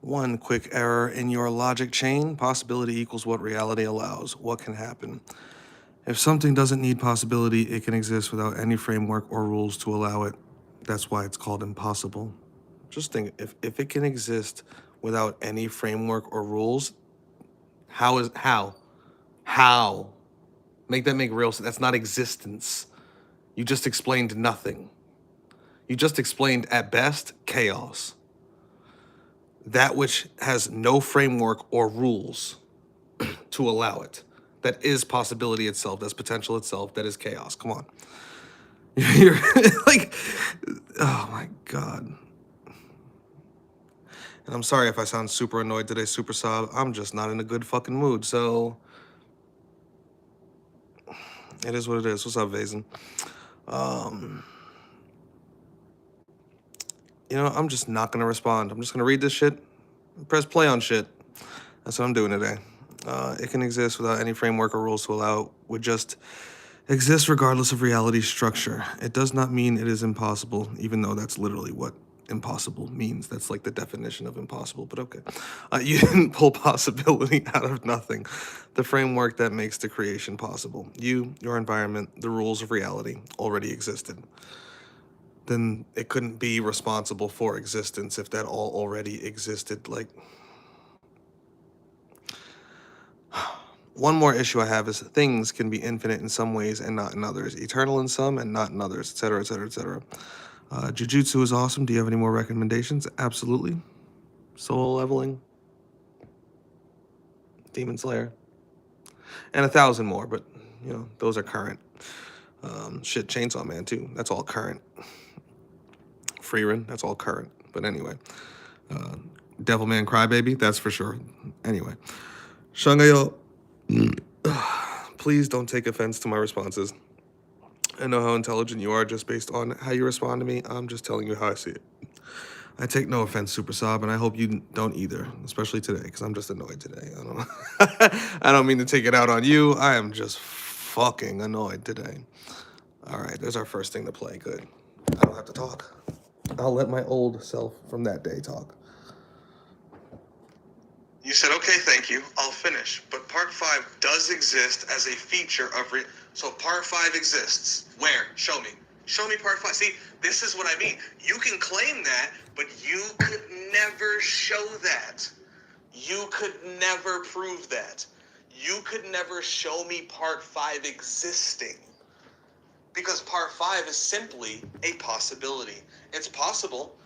One quick error in your logic chain. Possibility equals what reality allows. What can happen? If something doesn't need possibility, it can exist without any framework or rules to allow it. That's why it's called impossible. Just think, if it can exist without any framework or rules, how? Make that make real sense. That's not existence. You just explained nothing. You just explained, at best, chaos. That which has no framework or rules to allow it. That is possibility itself, that's potential itself, that is chaos. Come on. You're like, oh my God. And I'm sorry if I sound super annoyed today, super sob. I'm just not in a good fucking mood. So it is what it is. What's up, Vazen? I'm just not gonna respond. I'm just gonna read this shit, press play on shit. That's what I'm doing today. It can exist without any framework or rules to allow it. Would just exist regardless of reality structure. It does not mean it is impossible, even though that's literally what impossible means. That's like the definition of impossible, but okay. You didn't pull possibility out of nothing. The framework that makes the creation possible. You, your environment, the rules of reality already existed. Then it couldn't be responsible for existence if that all already existed. Like, one more issue I have is things can be infinite in some ways and not in others, eternal in some and not in others, etc., etc., etc. Jujutsu is awesome. Do you have any more recommendations? Absolutely. Soul leveling, Demon Slayer, and 1,000 more, but those are current. Chainsaw Man too. That's all current. Freerin, that's all current. But anyway, Devilman Crybaby, that's for sure. Anyway, Shangayo, please don't take offense to my responses. I know how intelligent you are just based on how you respond to me. I'm just telling you how I see it. I take no offense, Super Sob, and I hope you don't either, especially today, because I'm just annoyed today. I don't mean to take it out on you. I am just fucking annoyed today. All right, there's our first thing to play. Good. I don't have to talk. I'll let my old self from that day talk. You said, okay, thank you. I'll finish. But Part 5 does exist as a feature of... So Part 5 exists. Where? Show me. Show me Part 5. See, this is what I mean. You can claim that, but you could never show that. You could never prove that. You could never show me Part 5 existing. Because Part 5 is simply a possibility. It's possible.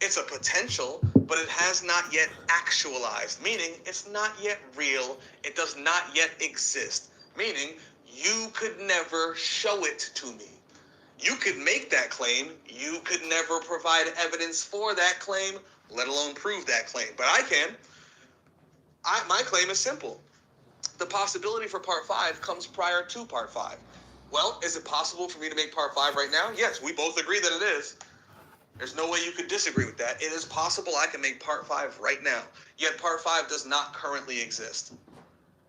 It's a potential, but it has not yet actualized, meaning it's not yet real, it does not yet exist, meaning you could never show it to me. You could make that claim, you could never provide evidence for that claim, let alone prove that claim, but I can. My claim is simple. The possibility for Part 5 comes prior to Part 5. Well, is it possible for me to make Part 5 right now? Yes, we both agree that it is. There's no way you could disagree with that. It is possible I can make Part 5 right now. Yet Part 5 does not currently exist.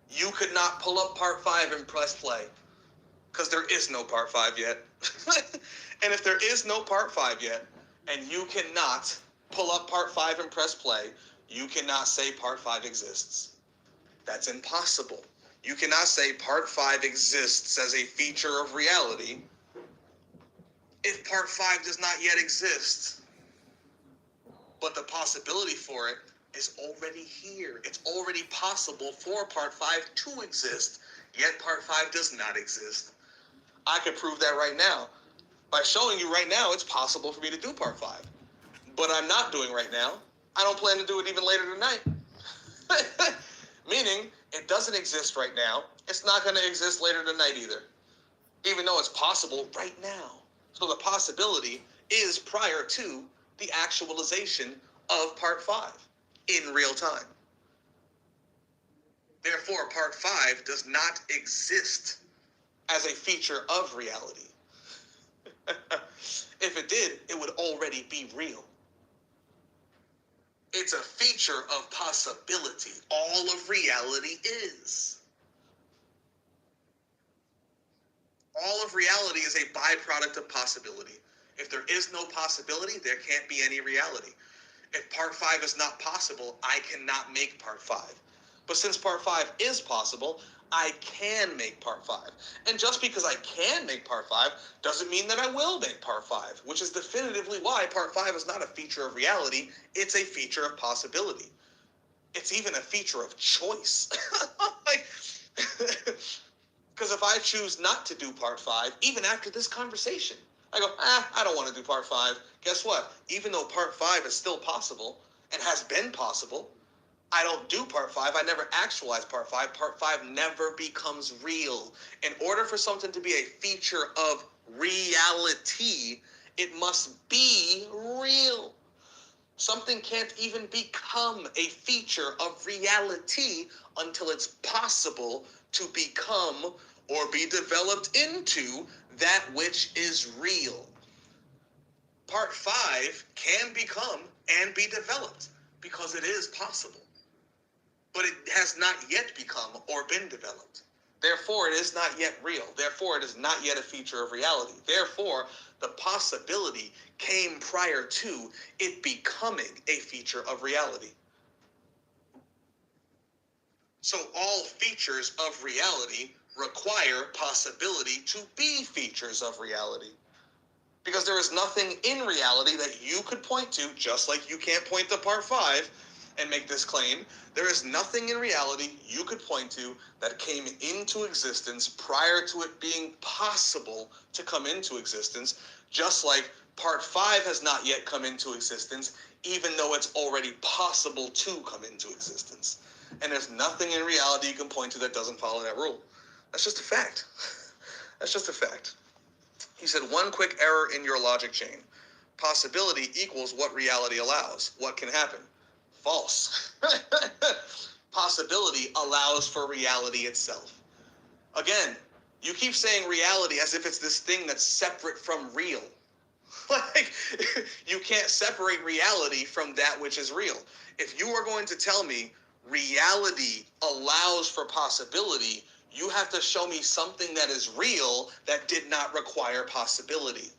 You could not pull up Part 5 and press play. Because there is no Part 5 yet. And if there is no Part 5 yet, and you cannot pull up Part 5 and press play, you cannot say Part 5 exists. That's impossible. You cannot say Part 5 exists as a feature of reality if Part 5 does not yet exist. But the possibility for it is already here. It's already possible for Part 5 to exist, yet Part 5 does not exist. I could prove that right now. By showing you right now, it's possible for me to do Part 5. But I'm not doing right now. I don't plan to do it even later tonight. Meaning, it doesn't exist right now. It's not going to exist later tonight either. Even though it's possible right now. So the possibility is prior to the actualization of Part 5 in real time. Therefore, Part 5 does not exist as a feature of reality. If it did, it would already be real. It's a feature of possibility. All of reality is. All of reality is a byproduct of possibility. If there is no possibility, there can't be any reality. If part 5 is not possible, I cannot make part 5. But since part 5 is possible, I can make part 5. And just because I can make part 5 doesn't mean that I will make part 5, which is definitively why part 5 is not a feature of reality, it's a feature of possibility. It's even a feature of choice. Like, because if I choose not to do part 5, even after this conversation, I go, I don't want to do part 5. Guess what? Even though part 5 is still possible and has been possible, I don't do part 5. I never actualize part 5. Part 5 never becomes real. In order for something to be a feature of reality, it must be real. Something can't even become a feature of reality until it's possible to become or be developed into that which is real. Part 5 can become and be developed because it is possible, but it has not yet become or been developed. Therefore, it is not yet real. Therefore, it is not yet a feature of reality. Therefore, the possibility came prior to it becoming a feature of reality. So all features of reality require possibility to be features of reality. Because there is nothing in reality that you could point to, just like you can't point to part 5 and make this claim. There is nothing in reality you could point to that came into existence prior to it being possible to come into existence, just like part 5 has not yet come into existence, even though it's already possible to come into existence. And there's nothing in reality you can point to that doesn't follow that rule. That's just a fact. That's just a fact. He said, one quick error in your logic chain. Possibility equals what reality allows. What can happen? False. Possibility allows for reality itself. Again, you keep saying reality as if it's this thing that's separate from real. Like, you can't separate reality from that which is real. If you are going to tell me reality allows for possibility, you have to show me something that is real that did not require possibility.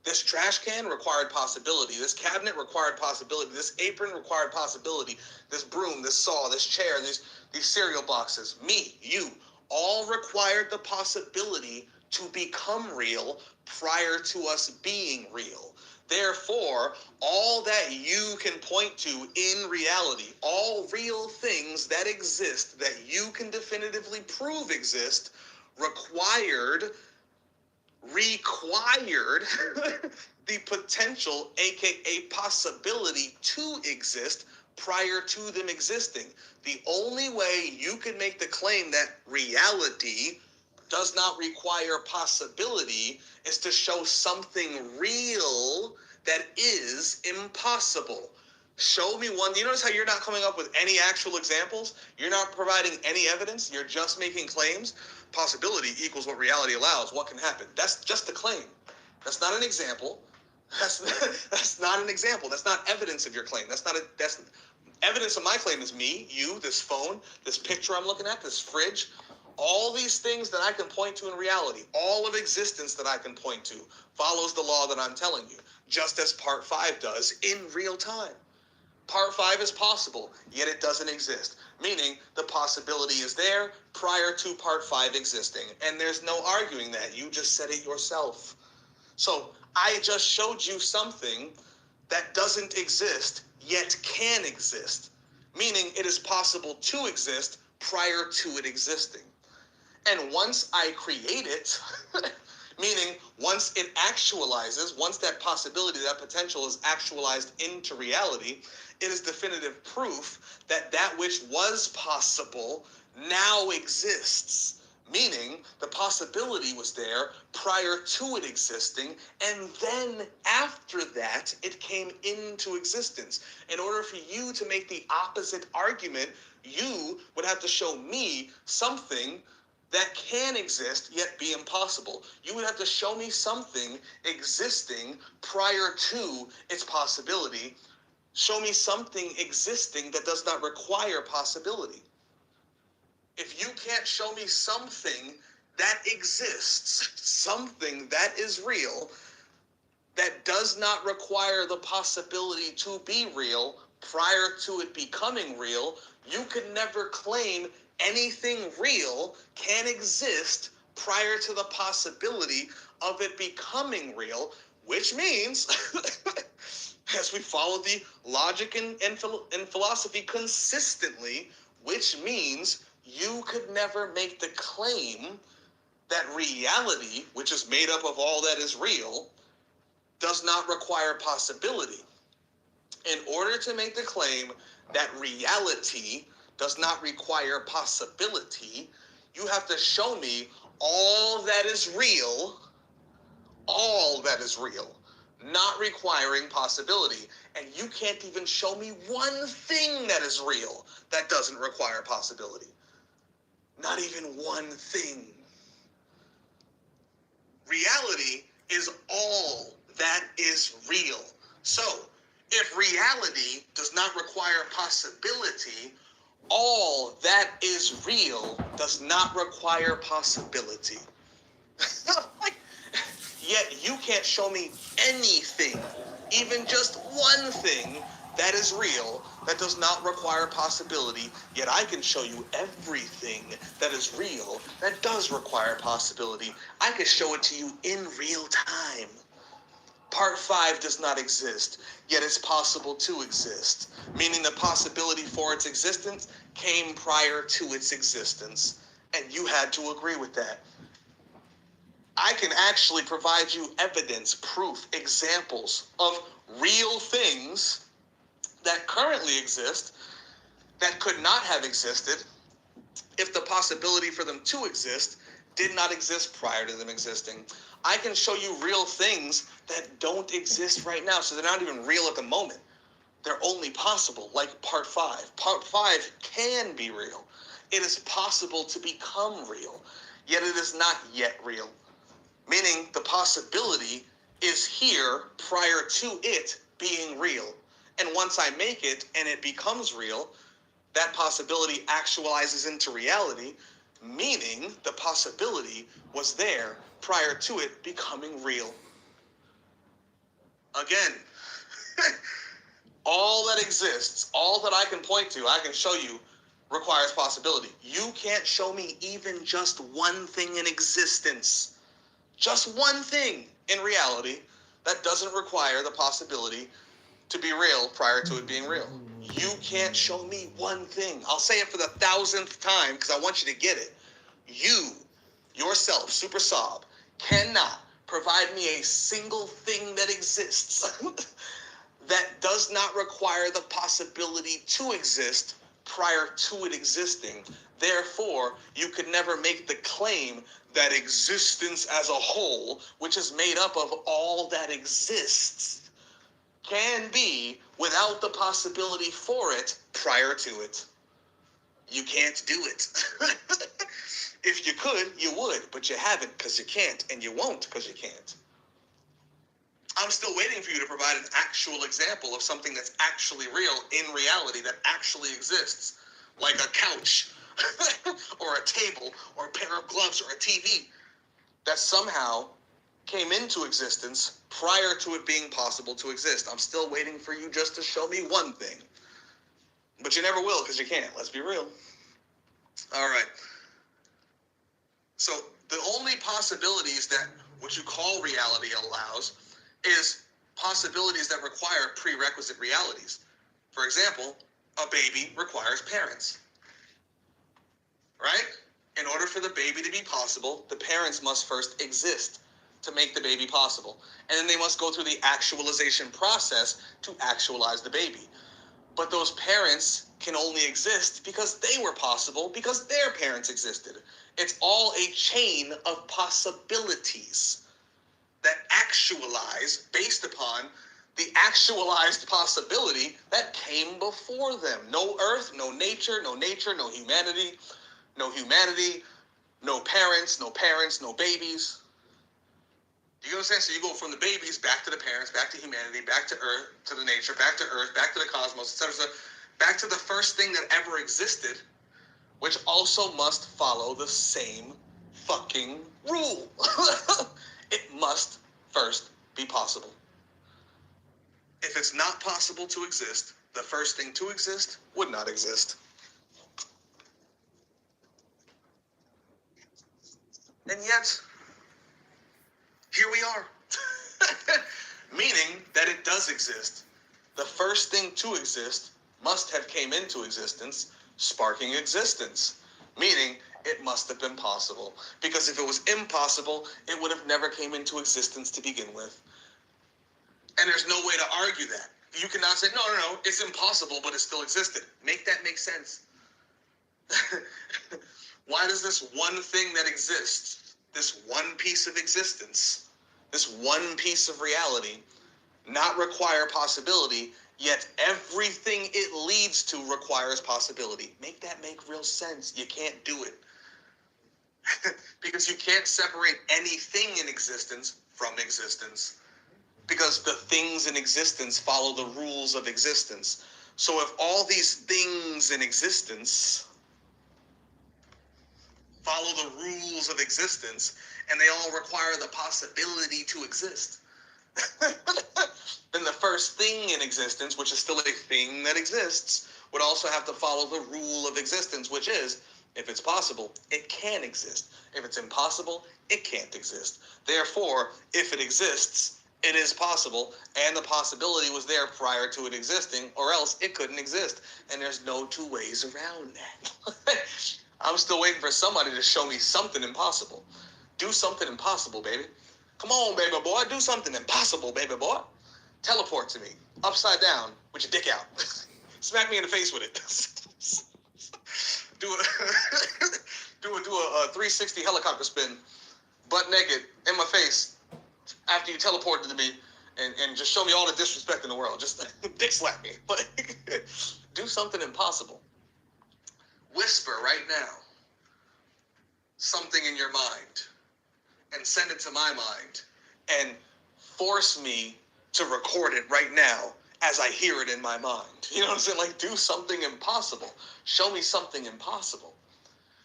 This trash can required possibility. This cabinet required possibility. This apron required possibility. This broom, this saw, this chair, these cereal boxes, me, you, all required the possibility to become real prior to us being real. Therefore, all that you can point to in reality, all real things that exist that you can definitively prove exist, required the potential, aka possibility, to exist prior to them existing. The only way you can make the claim that reality does not require possibility is to show something real that is impossible. Show me one. You notice how you're not coming up with any actual examples? You're not providing any evidence. You're just making claims. Possibility equals what reality allows. What can happen? That's just a claim. That's not an example. That's not an example. That's not evidence of your claim. That's evidence of my claim is me, you, this phone, this picture I'm looking at, this fridge. All these things that I can point to in reality, all of existence that I can point to, follows the law that I'm telling you, just as part 5 does in real time. Part 5 is possible, yet it doesn't exist, meaning the possibility is there prior to part 5 existing, and there's no arguing that. You just said it yourself. So I just showed you something that doesn't exist, yet can exist, meaning it is possible to exist prior to it existing. And once I create it, meaning once it actualizes, once that possibility, that potential is actualized into reality, it is definitive proof that that which was possible now exists. Meaning the possibility was there prior to it existing, and then after that, it came into existence. In order for you to make the opposite argument, you would have to show me something that can exist yet be impossible. You would have to show me something existing prior to its possibility. Show me something existing that does not require possibility. If you can't show me something that exists, something that is real, that does not require the possibility to be real prior to it becoming real, you could never claim anything real can exist prior to the possibility of it becoming real, which means, as we follow the logic and philosophy consistently, which means you could never make the claim that reality, which is made up of all that is real, does not require possibility. In order to make the claim that reality does not require possibility, you have to show me all that is real, not requiring possibility. And you can't even show me one thing that is real that doesn't require possibility. Not even one thing. Reality is all that is real. So, if reality does not require possibility, all that is real does not require possibility. Yet you can't show me anything, even just one thing that is real that does not require possibility, yet I can show you everything that is real that does require possibility. I can show it to you in real time. Part 5 does not exist, yet it's possible to exist, meaning the possibility for its existence came prior to its existence, and you had to agree with that. I can actually provide you evidence, proof, examples of real things that currently exist that could not have existed if the possibility for them to exist did not exist prior to them existing. I can show you real things that don't exist right now, so they're not even real at the moment. They're only possible, like Part 5. Part 5 can be real. It is possible to become real, yet it is not yet real. Meaning the possibility is here prior to it being real. And once I make it and it becomes real, that possibility actualizes into reality, meaning the possibility was there prior to it becoming real. Again, all that exists, all that I can point to, I can show you, requires possibility. You can't show me even just one thing in existence. Just one thing in reality that doesn't require the possibility to be real prior to it being real. You can't show me one thing. I'll say it for the 1,000th time because I want you to get it. You, yourself, Super Sob, cannot provide me a single thing that exists that does not require the possibility to exist prior to it existing. Therefore, you could never make the claim that existence as a whole, which is made up of all that exists, can be without the possibility for it prior to it. You can't do it. If you could, you would, but you haven't because you can't, and you won't because you can't. I'm still waiting for you to provide an actual example of something that's actually real in reality, that actually exists, like a couch or a table or a pair of gloves or a TV that somehow came into existence prior to it being possible to exist. I'm still waiting for you just to show me one thing. But you never will because you can't. Let's be real. All right. So the only possibilities that what you call reality allows is possibilities that require prerequisite realities. For example, a baby requires parents. Right? In order for the baby to be possible, the parents must first exist to make the baby possible. And then they must go through the actualization process to actualize the baby. But those parents can only exist because they were possible, because their parents existed. It's all a chain of possibilities that actualize based upon the actualized possibility that came before them. No earth, no nature, no humanity, no parents, no babies. Do you understand? So you go from the babies back to the parents, back to humanity, back to earth, to the nature, back to earth, back to the cosmos, etc. Back to the first thing that ever existed, which also must follow the same fucking rule. It must first be possible. If it's not possible to exist, the first thing to exist would not exist. And yet, here we are. Meaning that it does exist. The first thing to exist must have came into existence, sparking existence. Meaning it must have been possible. Because if it was impossible, it would have never came into existence to begin with. And there's no way to argue that. You cannot say, no, it's impossible, but it still existed. Make that make sense. Why does this one thing that exists, this one piece of existence, this one piece of reality, not require possibility, yet everything it leads to requires possibility? Make that make real sense. You can't do it. Because you can't separate anything in existence from existence. Because the things in existence follow the rules of existence. So if all these things in existence follow the rules of existence, and they all require the possibility to exist, then the first thing in existence, which is still a thing that exists, would also have to follow the rule of existence, which is, if it's possible, it can exist. If it's impossible, it can't exist. Therefore, if it exists, it is possible, and the possibility was there prior to it existing, or else it couldn't exist. And there's no two ways around that. I'm still waiting for somebody to show me something impossible. Do something impossible, baby. Come on, baby boy. Do something impossible, baby boy. Teleport to me, upside down, with your dick out. Smack me in the face with it. do a 360 helicopter spin, butt naked, in my face, after you teleported to me, and just show me all the disrespect in the world. Just dick slap me. Do something impossible. Whisper right now something in your mind and send it to my mind and force me to record it right now as I hear it in my mind. You know what I'm saying? Like, do something impossible. Show me something impossible.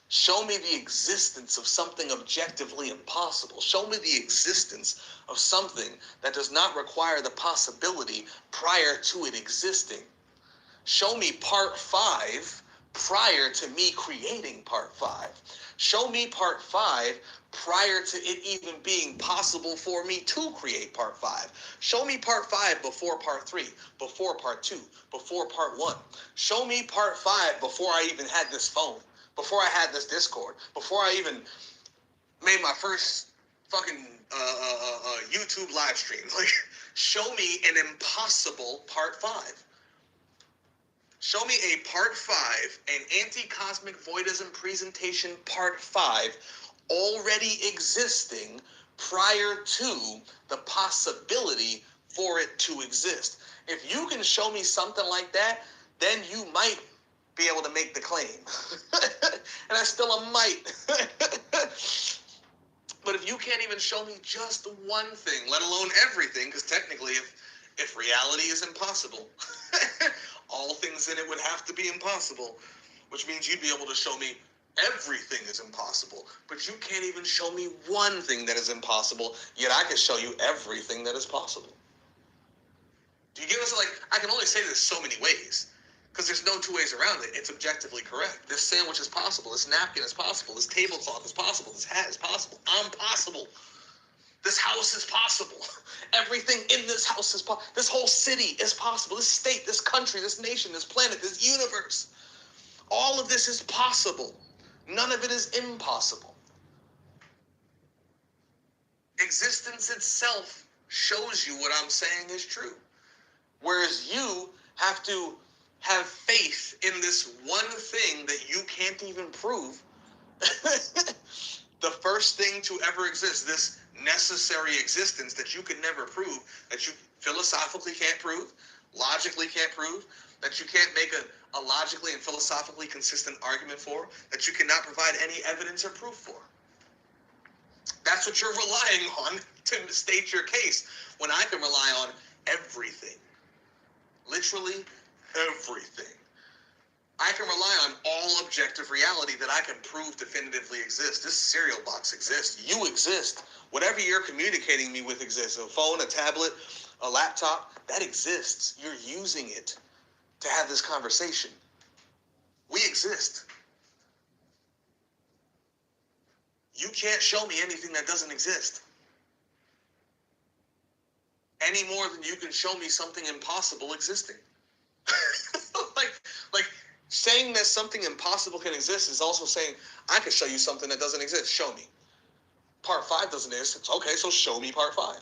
Show me the existence of something objectively impossible. Show me the existence of something that does not require the possibility prior to it existing. Show me part 5 prior to me creating part 5. Show me part 5 prior to it even being possible for me to create part 5. Show me part 5 before part 3, before part 2, before part 1. Show me part 5 before I even had this phone, before I had this Discord, before I even made my first fucking YouTube live stream. Like, show me an impossible part 5. Show me a part 5, an anti-cosmic voidism presentation part 5, already existing prior to the possibility for it to exist. If you can show me something like that, then you might be able to make the claim. And I still a might. But if you can't even show me just one thing, let alone everything, because technically if reality is impossible, all things in it would have to be impossible, which means you'd be able to show me everything is impossible, but you can't even show me one thing that is impossible, yet I can show you everything that is possible. Do you get what I'm saying? Like, I can only say this so many ways, because there's no two ways around it. It's objectively correct. This sandwich is possible. This napkin is possible. This tablecloth is possible. This hat is possible. I'm possible. This house is possible. Everything in this house is possible. This whole city is possible. This state, this country, this nation, this planet, this universe. All of this is possible. None of it is impossible. Existence itself shows you what I'm saying is true. Whereas you have to have faith in this one thing that you can't even prove. The first thing to ever exist, this necessary existence that you can never prove, that you philosophically can't prove, logically can't prove, that you can't make a logically and philosophically consistent argument for, that you cannot provide any evidence or proof for. That's what you're relying on to state your case, when I can rely on everything. Literally everything. I can rely on all objective reality that I can prove definitively exists. This cereal box exists. You exist. Whatever you're communicating me with exists. A phone, a tablet, A laptop, that exists. You're using it to have this conversation. We exist. You can't show me anything that doesn't exist. Any more than you can show me something impossible existing. like saying that something impossible can exist is also saying, I could show you something that doesn't exist. Show me. Part 5 doesn't exist. It's okay, so show me part 5.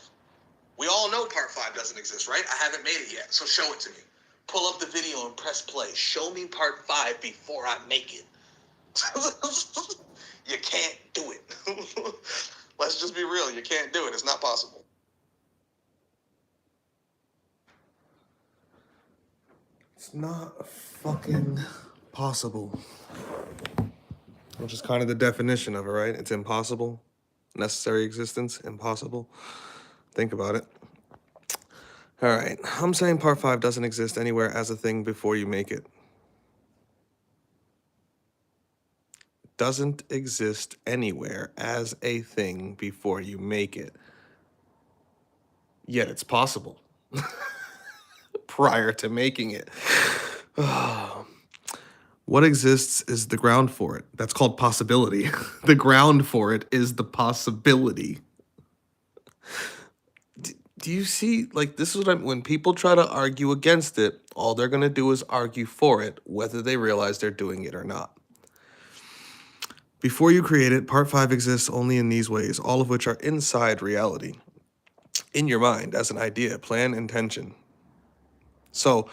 We all know part 5 doesn't exist, right? I haven't made it yet, so show it to me. Pull up the video and press play. Show me part 5 before I make it. You can't do it. Let's just be real. You can't do it. It's not possible. It's not fucking possible. Which is kind of the definition of it, right? It's impossible. Necessary existence, impossible. Think about it. All right, I'm saying part 5 doesn't exist anywhere as a thing before you make it. Doesn't exist anywhere as a thing before you make it. Yet it's possible prior to making it. What exists is the ground for it. That's called possibility. The ground for it is the possibility. Do you see, like, this is what when people try to argue against it, all they're going to do is argue for it, whether they realize they're doing it or not. Before you create it, part 5 exists only in these ways, all of which are inside reality, in your mind, as an idea, plan, intention. So,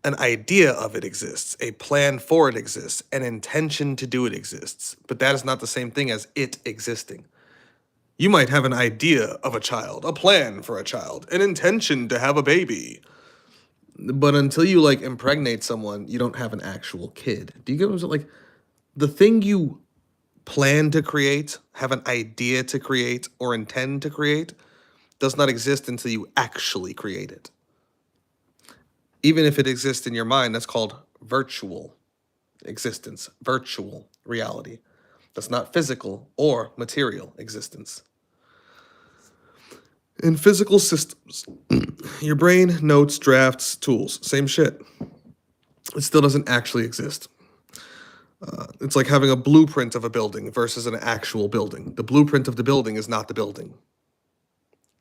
an idea of it exists, a plan for it exists, an intention to do it exists, but that is not the same thing as it existing. You might have an idea of a child, a plan for a child, an intention to have a baby. But until you, like, impregnate someone, you don't have an actual kid. Do you get what I'm saying? Like, the thing you plan to create, have an idea to create, or intend to create, does not exist until you actually create it. Even if it exists in your mind, that's called virtual existence, virtual reality. That's not physical or material existence. In physical systems, your brain, notes, drafts, tools, same shit. It still doesn't actually exist. It's like having a blueprint of a building versus an actual building. The blueprint of the building is not the building.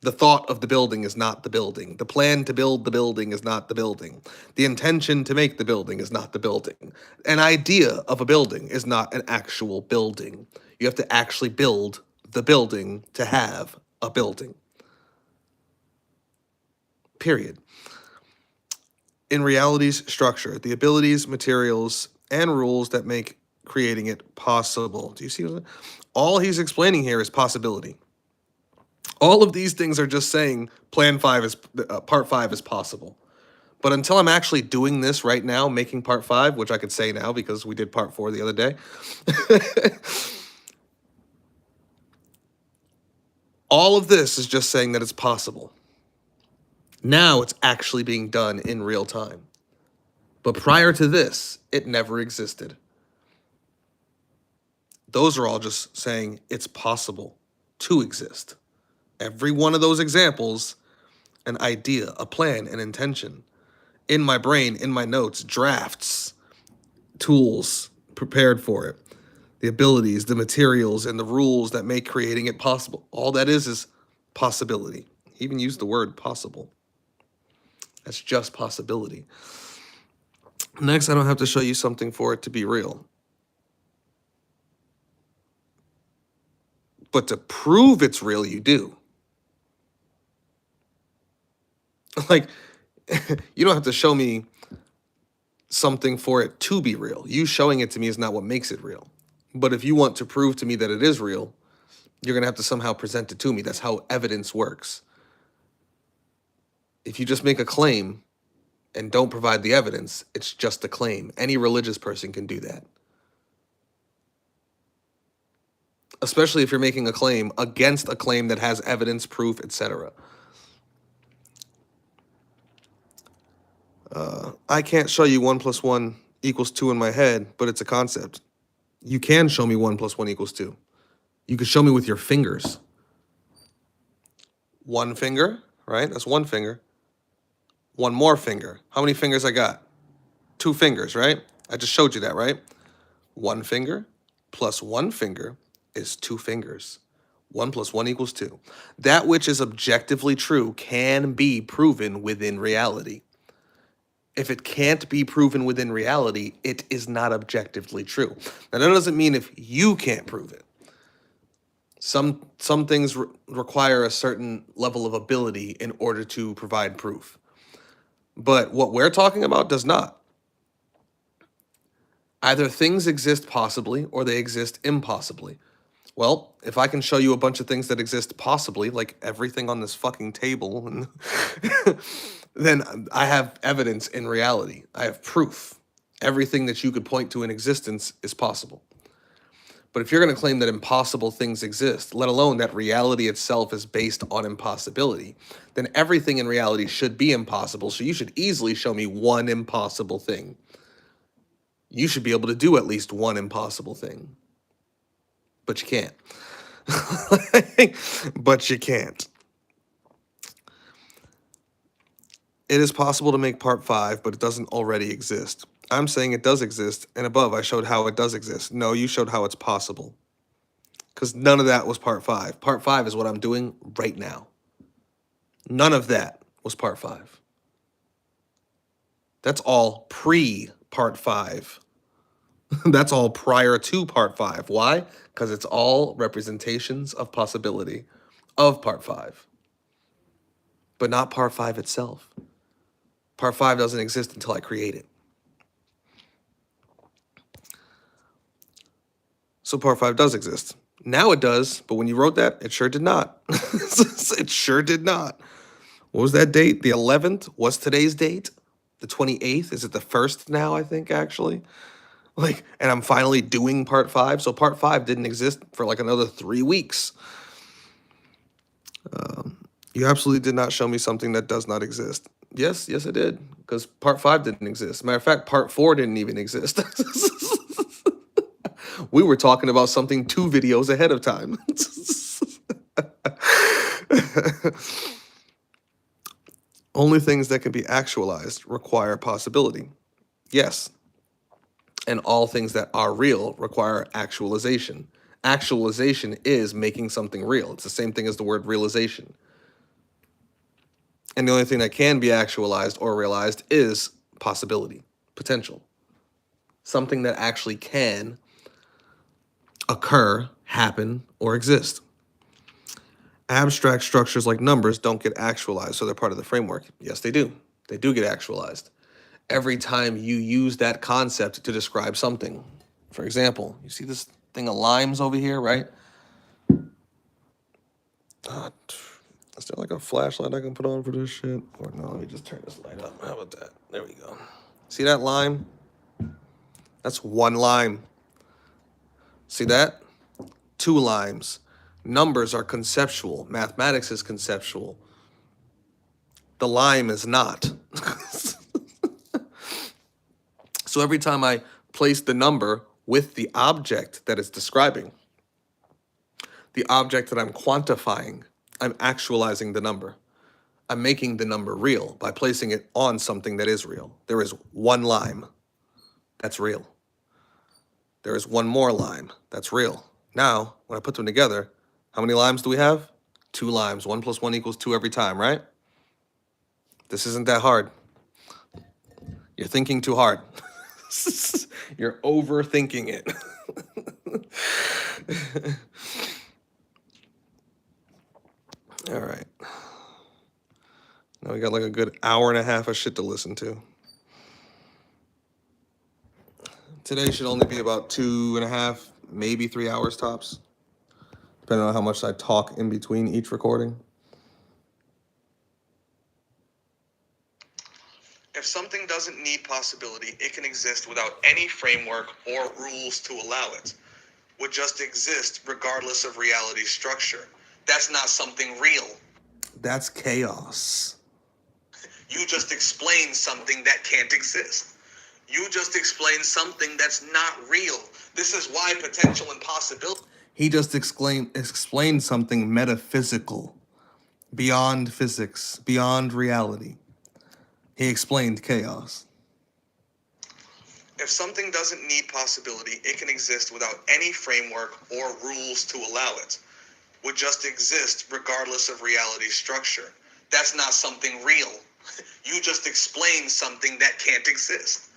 The thought of the building is not the building. The plan to build the building is not the building. The intention to make the building is not the building. An idea of a building is not an actual building. You have to actually build the building to have a building. Period. In reality's structure, the abilities, materials, and rules that make creating it possible. Do you see what all he's explaining here is possibility? All of these things are just saying part 5 is possible. But until I'm actually doing this right now, making part 5, which I could say now because we did part 4 the other day, all of this is just saying that it's possible. Now it's actually being done in real time. But prior to this, it never existed. Those are all just saying it's possible to exist. Every one of those examples, an idea, a plan, an intention. In my brain, in my notes, drafts, tools prepared for it. The abilities, the materials, and the rules that make creating it possible. All that is possibility. He even used the word possible. That's just possibility. Next, I don't have to show you something for it to be real. But to prove it's real, you do. Like, you don't have to show me something for it to be real. You showing it to me is not what makes it real. But if you want to prove to me that it is real, you're going to have to somehow present it to me. That's how evidence works. If you just make a claim and don't provide the evidence, it's just a claim. Any religious person can do that. Especially if you're making a claim against a claim that has evidence, proof, etc. I can't show you 1 + 1 = 2 in my head, but it's a concept. You can show me 1 + 1 = 2. You can show me with your fingers. One finger, right? That's one finger. one more finger. How many fingers I got? 2 fingers, right? I just showed you that, right? 1 finger plus 1 finger is 2 fingers. 1 plus 1 equals 2. That which is objectively true can be proven within reality. If it can't be proven within reality, it is not objectively true. Now, that doesn't mean if you can't prove it. Some things require a certain level of ability in order to provide proof. But what we're talking about does not. Either things exist possibly or they exist impossibly. Well, if I can show you a bunch of things that exist possibly, like everything on this fucking table, then I have evidence in reality. I have proof. Everything that you could point to in existence is possible. But if you're going to claim that impossible things exist, let alone that reality itself is based on impossibility, then everything in reality should be impossible. So you should easily show me one impossible thing. You should be able to do at least one impossible thing. But you can't. But you can't. It is possible to make part 5, but it doesn't already exist. I'm saying it does exist, and above I showed how it does exist. No, you showed how it's possible. Because none of that was part 5. Part 5 is what I'm doing right now. None of that was part 5. That's all pre-part 5. That's all prior to part 5. Why? Because it's all representations of possibility of part 5. But not part 5 itself. Part 5 doesn't exist until I create it. So part 5 does exist. Now it does, but when you wrote that, it sure did not. It sure did not. What was that date? The 11th? What's today's date? The 28th? Is it the 1st now, I think, actually? And I'm finally doing part 5. So part 5 didn't exist for like another 3 weeks. You absolutely did not show me something that does not exist. Yes, I did. Because part 5 didn't exist. Matter of fact, part 4 didn't even exist. We were talking about something 2 videos ahead of time. Only things that can be actualized require possibility. Yes. And all things that are real require actualization. Actualization is making something real. It's the same thing as the word realization. And the only thing that can be actualized or realized is possibility, potential. Something that actually can occur, happen, or exist. Abstract structures like numbers don't get actualized, so they're part of the framework. Yes, they do. They do get actualized. Every time you use that concept to describe something. For example, you see this thing of limes over here, right? Is there like a flashlight I can put on for this shit? Or no, let me just turn this light up. How about that? There we go. See that lime? That's 1 lime. See that? 2 limes. Numbers are conceptual. Mathematics is conceptual. The lime is not. So every time I place the number with the object that it's describing, the object that I'm quantifying, I'm actualizing the number. I'm making the number real by placing it on something that is real. There is 1 lime. That's real. There is 1 more lime. That's real. Now, when I put them together, how many limes do we have? 2 limes. 1 plus 1 equals 2 every time, right? This isn't that hard. You're thinking too hard. You're overthinking it. All right. Now we got like a good hour and a half of shit to listen to. Today should only be about 2.5, maybe 3 hours tops, depending on how much I talk in between each recording. If something doesn't need possibility, it can exist without any framework or rules to allow it. Would just exist regardless of reality's structure. That's not something real. That's chaos. You just explained something that can't exist. You just explained something that's not real. This is why potential and possibility. He just explained something metaphysical, beyond physics, beyond reality. He explained chaos. If something doesn't need possibility, it can exist without any framework or rules to allow it. Would just exist regardless of reality's structure. That's not something real. You just explained something that can't exist.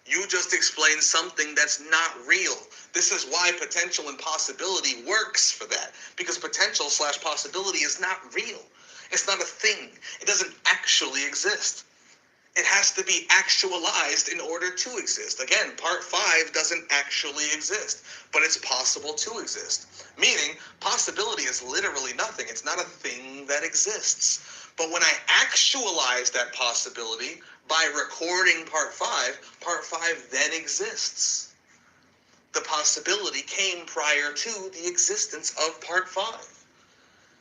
You just explained something that's not real. This is why potential and possibility works for that. Because potential / possibility is not real. It's not a thing. It doesn't actually exist. It has to be actualized in order to exist. Again, part 5 doesn't actually exist, but it's possible to exist. Meaning, possibility is literally nothing. It's not a thing that exists. But when I actualize that possibility by recording part 5 then exists. The possibility came prior to the existence of part 5.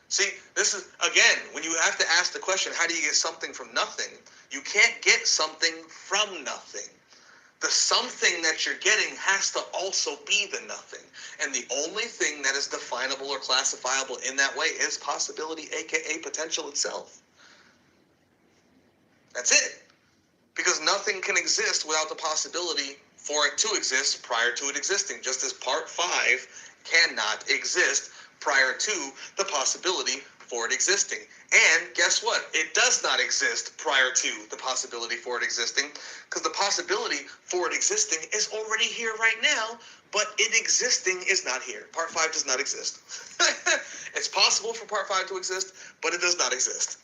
See, this is, again, when you have to ask the question, how do you get something from nothing? You can't get something from nothing. The something that you're getting has to also be the nothing. And the only thing that is definable or classifiable in that way is possibility, aka potential itself. That's it. Because nothing can exist without the possibility for it to exist prior to it existing, just as part 5 cannot exist prior to the possibility for it existing. And guess what? It does not exist prior to the possibility for it existing, because the possibility for it existing is already here right now, but it existing is not here. Part 5 does not exist. It's possible for part 5 to exist, but it does not exist.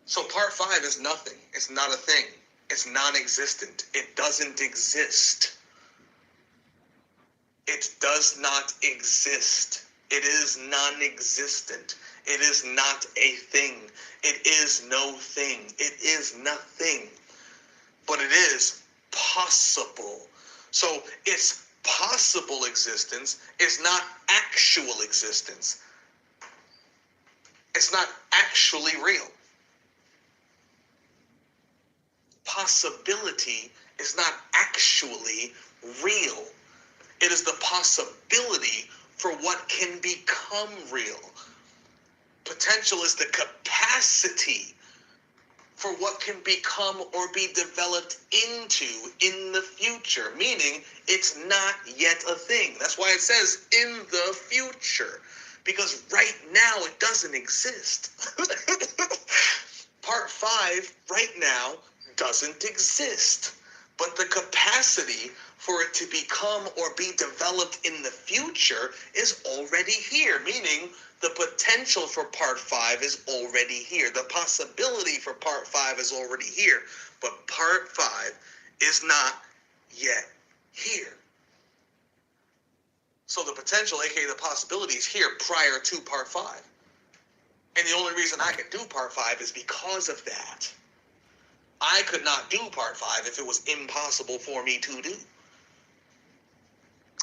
So part 5 is nothing. It's not a thing. It's non-existent. It doesn't exist. It does not exist. It is non-existent. It is not a thing. It is no thing. It is nothing. But it is possible. So its possible existence is not actual existence. It's not actually real. Possibility is not actually real. It is the possibility for what can become real. Potential is the capacity for what can become or be developed into in the future, meaning it's not yet a thing. That's why it says in the future, because right now it doesn't exist. Part 5 right now doesn't exist, but the capacity for it to become or be developed in the future is already here, meaning the potential for part 5 is already here. The possibility for part 5 is already here, but part 5 is not yet here. So the potential, aka the possibility, is here prior to part 5. And the only reason I can do part 5 is because of that. I could not do part 5 if it was impossible for me to do.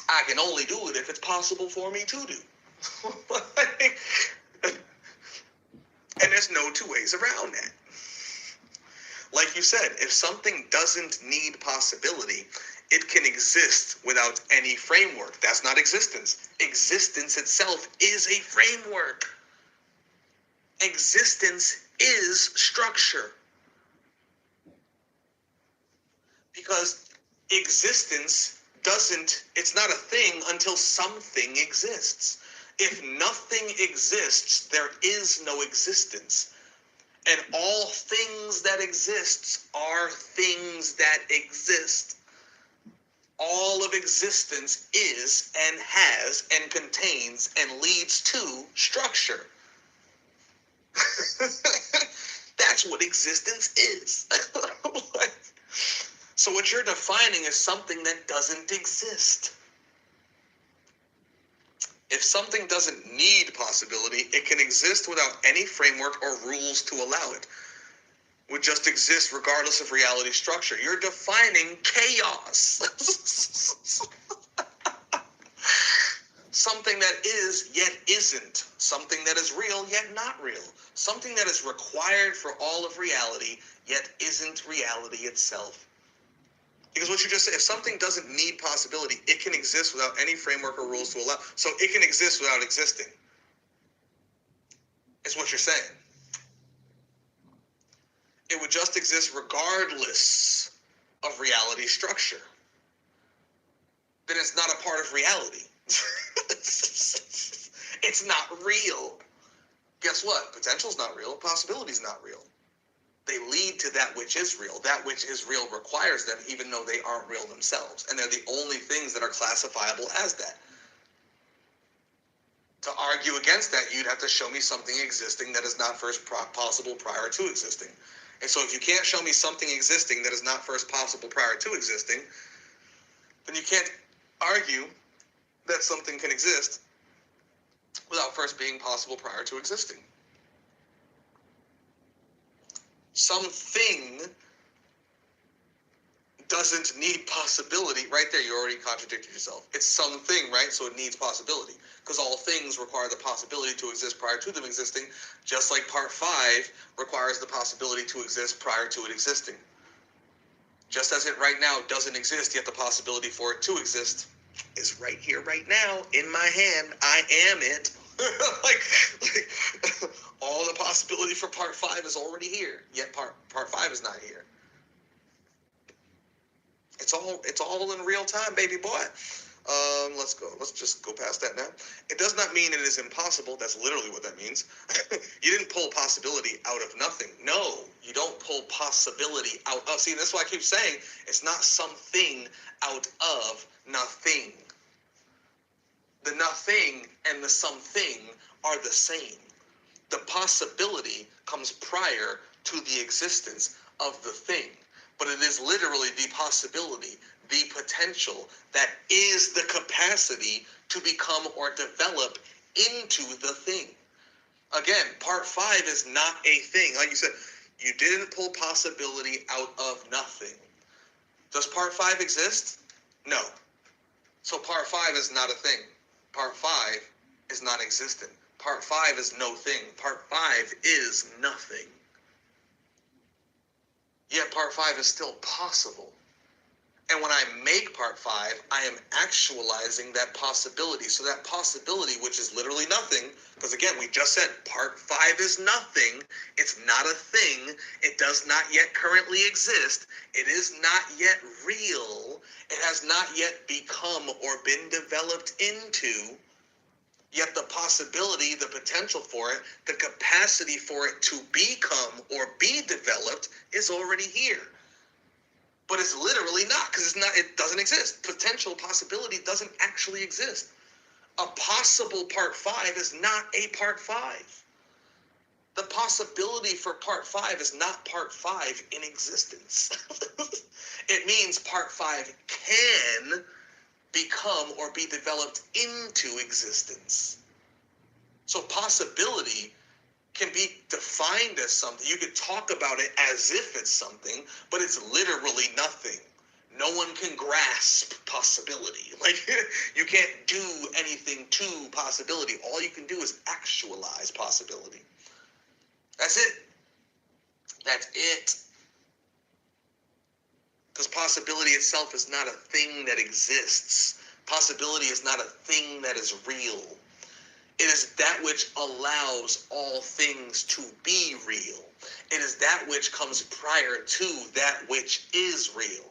I can only do it if it's possible for me to do. And there's no two ways around that. Like you said, if something doesn't need possibility, it can exist without any framework. That's not existence. Existence itself is a framework. Existence is structure. Because existence it's not a thing until something exists. If nothing exists, there is no existence. And all things that exist are things that exist. All of existence is and has and contains and leads to structure. That's what existence is. So what you're defining is something that doesn't exist. If something doesn't need possibility, it can exist without any framework or rules to allow it. It would just exist regardless of reality structure. You're defining chaos. Something that is yet isn't. Something that is real yet not real. Something that is required for all of reality yet isn't reality itself. Because what you just said, if something doesn't need possibility, it can exist without any framework or rules to allow. So it can exist without existing. Is what you're saying. It would just exist regardless of reality structure. Then it's not a part of reality. It's not real. Guess what? Potential's not real. Possibility's not real. They lead to that which is real. That which is real requires them, even though they aren't real themselves. And they're the only things that are classifiable as that. To argue against that, you'd have to show me something existing that is not first possible prior to existing. And so if you can't show me something existing that is not first possible prior to existing, then you can't argue that something can exist without first being possible prior to existing. Something doesn't need possibility. Right there, you already contradicted yourself. It's something, right? So it needs possibility. Because all things require the possibility to exist prior to them existing, just like part 5 requires the possibility to exist prior to it existing. Just as it right now doesn't exist, yet the possibility for it to exist is right here, right now, in my hand. I am it. like all the possibility for part 5 is already here, yet part 5 is not here. It's all in real time, baby boy. Let's go. Let's just go past that now. It does not mean it is impossible. That's literally what that means. You didn't pull possibility out of nothing. No, you don't pull possibility out of. See, that's why I keep saying it's not something out of nothing. The nothing and the something are the same. The possibility comes prior to the existence of the thing. But it is literally the possibility, the potential, that is the capacity to become or develop into the thing. Again, part 5 is not a thing. Like you said, you didn't pull possibility out of nothing. Does part 5 exist? No. So part 5 is not a thing. Part 5 is not existent. Part 5 is no thing. Part 5 is nothing. Yet part 5 is still possible. And when I make part 5, I am actualizing that possibility. So that possibility, which is literally nothing, because again, we just said part 5 is nothing. It's not a thing. It does not yet currently exist. It is not yet real. It has not yet become or been developed into. Yet the possibility, the potential for it, the capacity for it to become or be developed is already here. But it's literally not, because it doesn't exist. Potential possibility doesn't actually exist. A possible part 5 is not a part 5. The possibility for part 5 is not part 5 in existence. It means part 5 can become or be developed into existence. So possibility can be defined as something. You could talk about it as if it's something, but it's literally nothing. No one can grasp possibility. Like, you can't do anything to possibility. All you can do is actualize possibility. That's it. That's it. Because possibility itself is not a thing that exists. Possibility is not a thing that is real. It is that which allows all things to be real. It is that which comes prior to that which is real.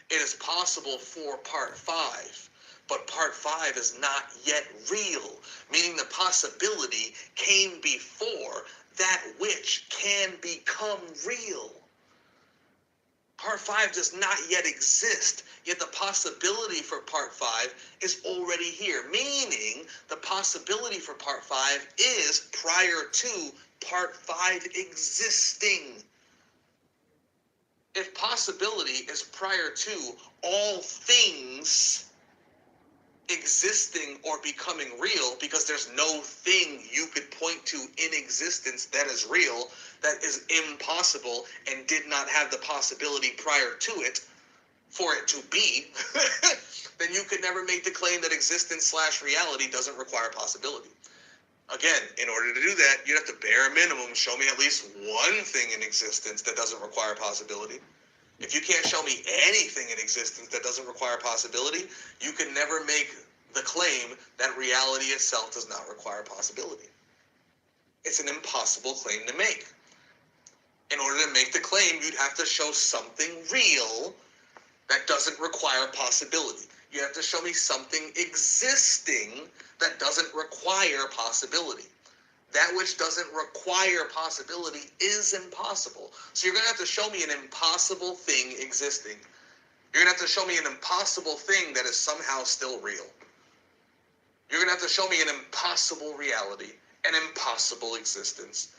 It is possible for part 5, but part 5 is not yet real, meaning the possibility came before that which can become real. Part 5 does not yet exist, yet the possibility for part 5 is already here, meaning the possibility for part 5 is prior to part 5 existing. If possibility is prior to all things existing or becoming real, because there's no thing you could point to in existence that is real, that is impossible and did not have the possibility prior to it for it to be, then you could never make the claim that existence / reality doesn't require possibility. Again, in order to do that, you'd have to bare minimum show me at least one thing in existence that doesn't require possibility. If you can't show me anything in existence that doesn't require possibility, you can never make the claim that reality itself does not require possibility. It's an impossible claim to make. In order to make the claim, you'd have to show something real that doesn't require possibility. You have to show me something existing that doesn't require possibility. That which doesn't require possibility is impossible. So you're going to have to show me an impossible thing existing. You're going to have to show me an impossible thing that is somehow still real. You're going to have to show me an impossible reality, an impossible existence.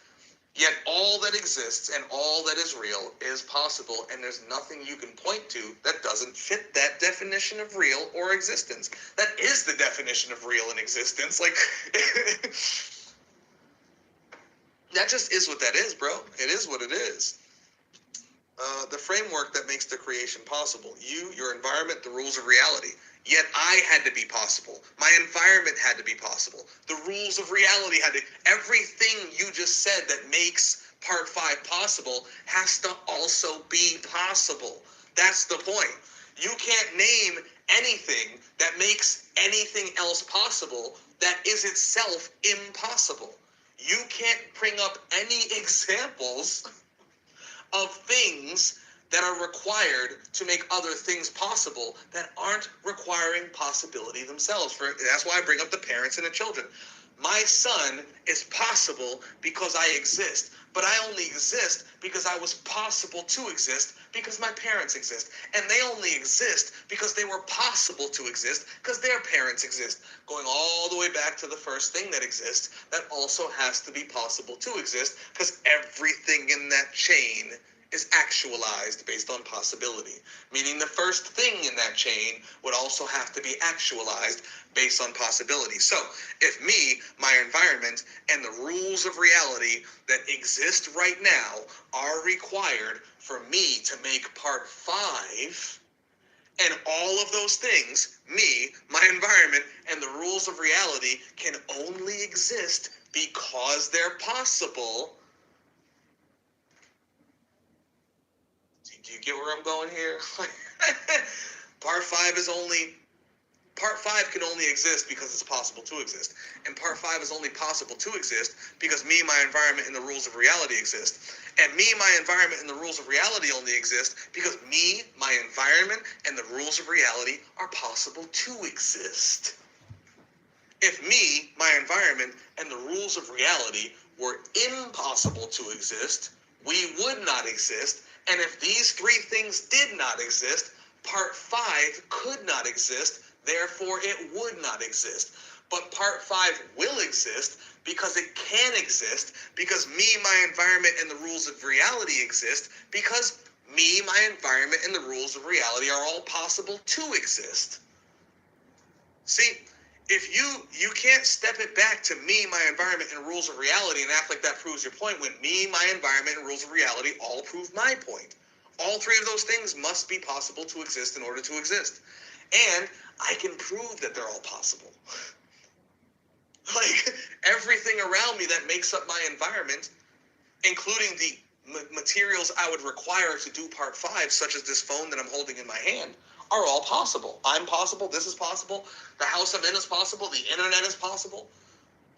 Yet all that exists and all that is real is possible, and there's nothing you can point to that doesn't fit that definition of real or existence. That is the definition of real and existence. Like, that just is what that is, bro. It is what it is. The framework that makes the creation possible. You, your environment, the rules of reality. Yet I had to be possible. My environment had to be possible. The rules of reality had to... Everything you just said that makes Part 5 possible has to also be possible. That's the point. You can't name anything that makes anything else possible that is itself impossible. You can't bring up any examples of things that are required to make other things possible that aren't requiring possibility themselves. That's why I bring up the parents and the children. My son is possible because I exist, but I only exist because I was possible to exist because my parents exist. And they only exist because they were possible to exist because their parents exist. Going all the way back to the first thing that exists, that also has to be possible to exist because everything in that chain is actualized based on possibility, meaning the first thing in that chain would also have to be actualized based on possibility. So if me, my environment, and the rules of reality that exist right now are required for me to make Part 5, and all of those things, me, my environment, and the rules of reality can only exist because they're possible. Do you get where I'm going here? Part 5 can only exist because it's possible to exist. And Part 5 is only possible to exist because me, my environment, and the rules of reality exist. And me, my environment, and the rules of reality only exist because me, my environment, and the rules of reality are possible to exist. If me, my environment, and the rules of reality were impossible to exist, we would not exist. And if these three things did not exist, Part 5 could not exist, therefore it would not exist. But Part 5 will exist because it can exist, because me, my environment, and the rules of reality exist, because me, my environment, and the rules of reality are all possible to exist. See, if you can't step it back to me, my environment, and rules of reality and act like that proves your point when me, my environment, and rules of reality all prove my point. All three of those things must be possible to exist in order to exist. And I can prove that they're all possible. Like, everything around me that makes up my environment, including the materials I would require to do Part 5, such as this phone that I'm holding in my hand, are all possible. I'm possible, this is possible, the house I'm in is possible, the internet is possible,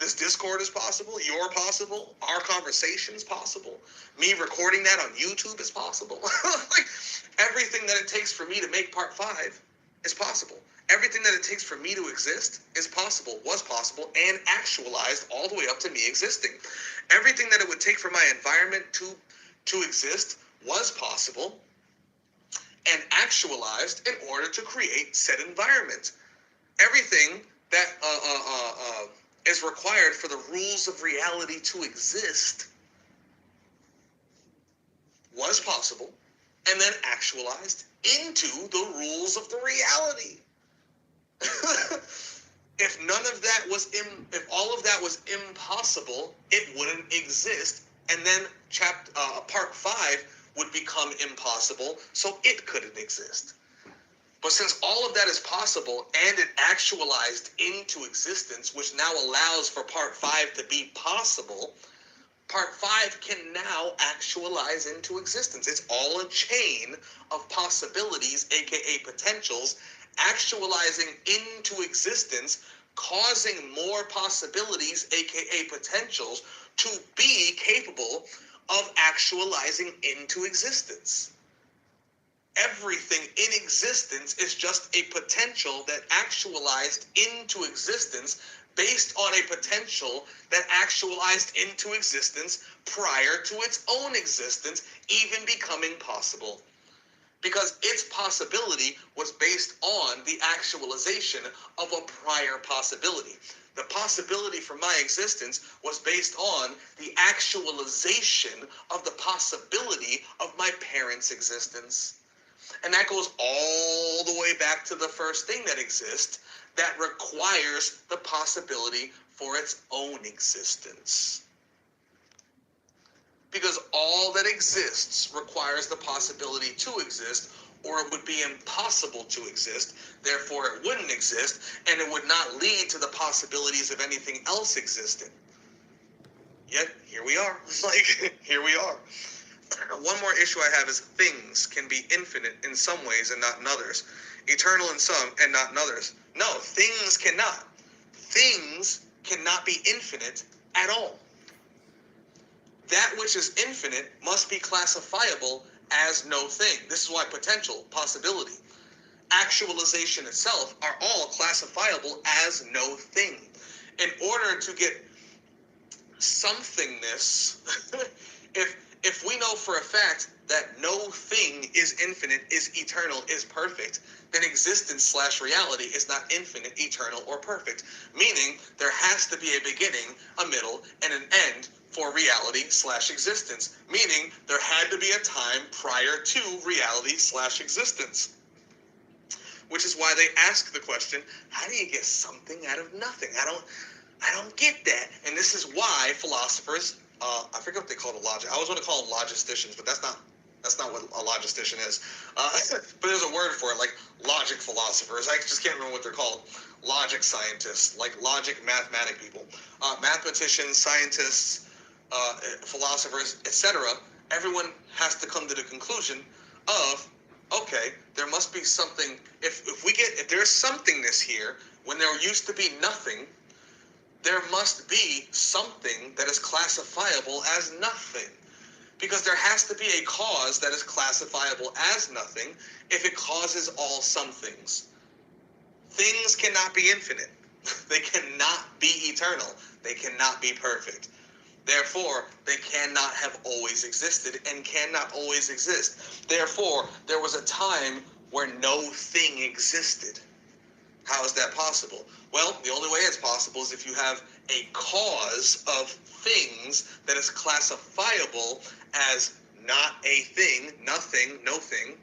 this Discord is possible, you're possible, our conversation is possible, me recording that on YouTube is possible. Like, everything that it takes for me to make Part 5 is possible. Everything that it takes for me to exist is possible, was possible, and actualized all the way up to me existing. Everything that it would take for my environment to exist was possible and actualized in order to create said environment. Everything that is required for the rules of reality to exist was possible and then actualized into the rules of the reality. If all of that was impossible, it wouldn't exist, and then Part 5 would become impossible, so it couldn't exist. But since all of that is possible and it actualized into existence, which now allows for Part 5 to be possible, Part 5 can now actualize into existence. It's all a chain of possibilities, aka potentials, actualizing into existence, causing more possibilities, aka potentials, to be capable of actualizing into existence. Everything in existence is just a potential that actualized into existence based on a potential that actualized into existence prior to its own existence even becoming possible. Because its possibility was based on the actualization of a prior possibility. The possibility for my existence was based on the actualization of the possibility of my parents' existence. And that goes all the way back to the first thing that exists that requires the possibility for its own existence. Because all that exists requires the possibility to exist, or it would be impossible to exist, therefore it wouldn't exist, and it would not lead to the possibilities of anything else existing. Yet, here we are. Here we are. One more issue I have is things can be infinite in some ways and not in others. Eternal in some and not in others. No, things cannot. Things cannot be infinite at all. That which is infinite must be classifiable as no thing. This is why potential, possibility, actualization itself are all classifiable as no thing. In order to get somethingness, if we know for a fact that no thing is infinite, is eternal, is perfect, then existence / reality is not infinite, eternal, or perfect. Meaning there has to be a beginning, a middle, and an end for reality / existence. Meaning there had to be a time prior to reality / existence. Which is why they ask the question, how do you get something out of nothing? I don't get that. And this is why philosophers, I forget what they call the logic. I always want to call them logisticians, but that's not what a logistician is. But there's a word for it, like logic philosophers. I just can't remember what they're called. Logic scientists, like logic mathematic people. Mathematicians, scientists, philosophers, etc. Everyone has to come to the conclusion of, okay, there must be something. If there's somethingness here, when there used to be nothing, there must be something that is classifiable as nothing. Because there has to be a cause that is classifiable as nothing if it causes all somethings. Things cannot be infinite. They cannot be eternal. They cannot be perfect. Therefore, they cannot have always existed and cannot always exist. Therefore, there was a time where no thing existed. How is that possible? Well, the only way it's possible is if you have a cause of things that is classifiable as not a thing, nothing, no thing,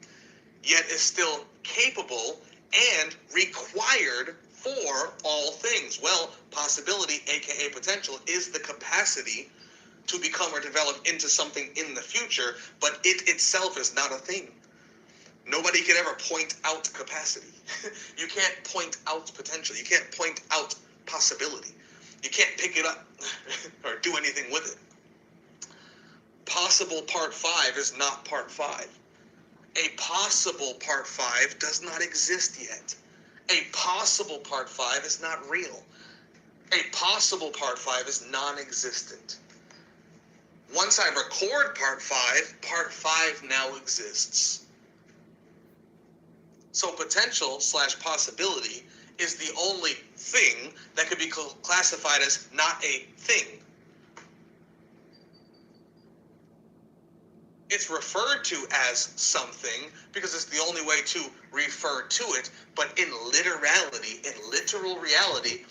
yet is still capable and required for all things. Well, possibility, aka potential, is the capacity to become or develop into something in the future, but it itself is not a thing. Nobody can ever point out capacity. You can't point out potential. You can't point out possibility. You can't pick it up or do anything with it. Possible part 5 is not part 5. A possible part 5 does not exist yet. A possible part 5 is not real. A possible part 5 is non-existent. Once I record part 5 now exists. So potential / possibility is the only thing that could be classified as not a thing. It's referred to as something because it's the only way to refer to it, but in literality, in literal reality,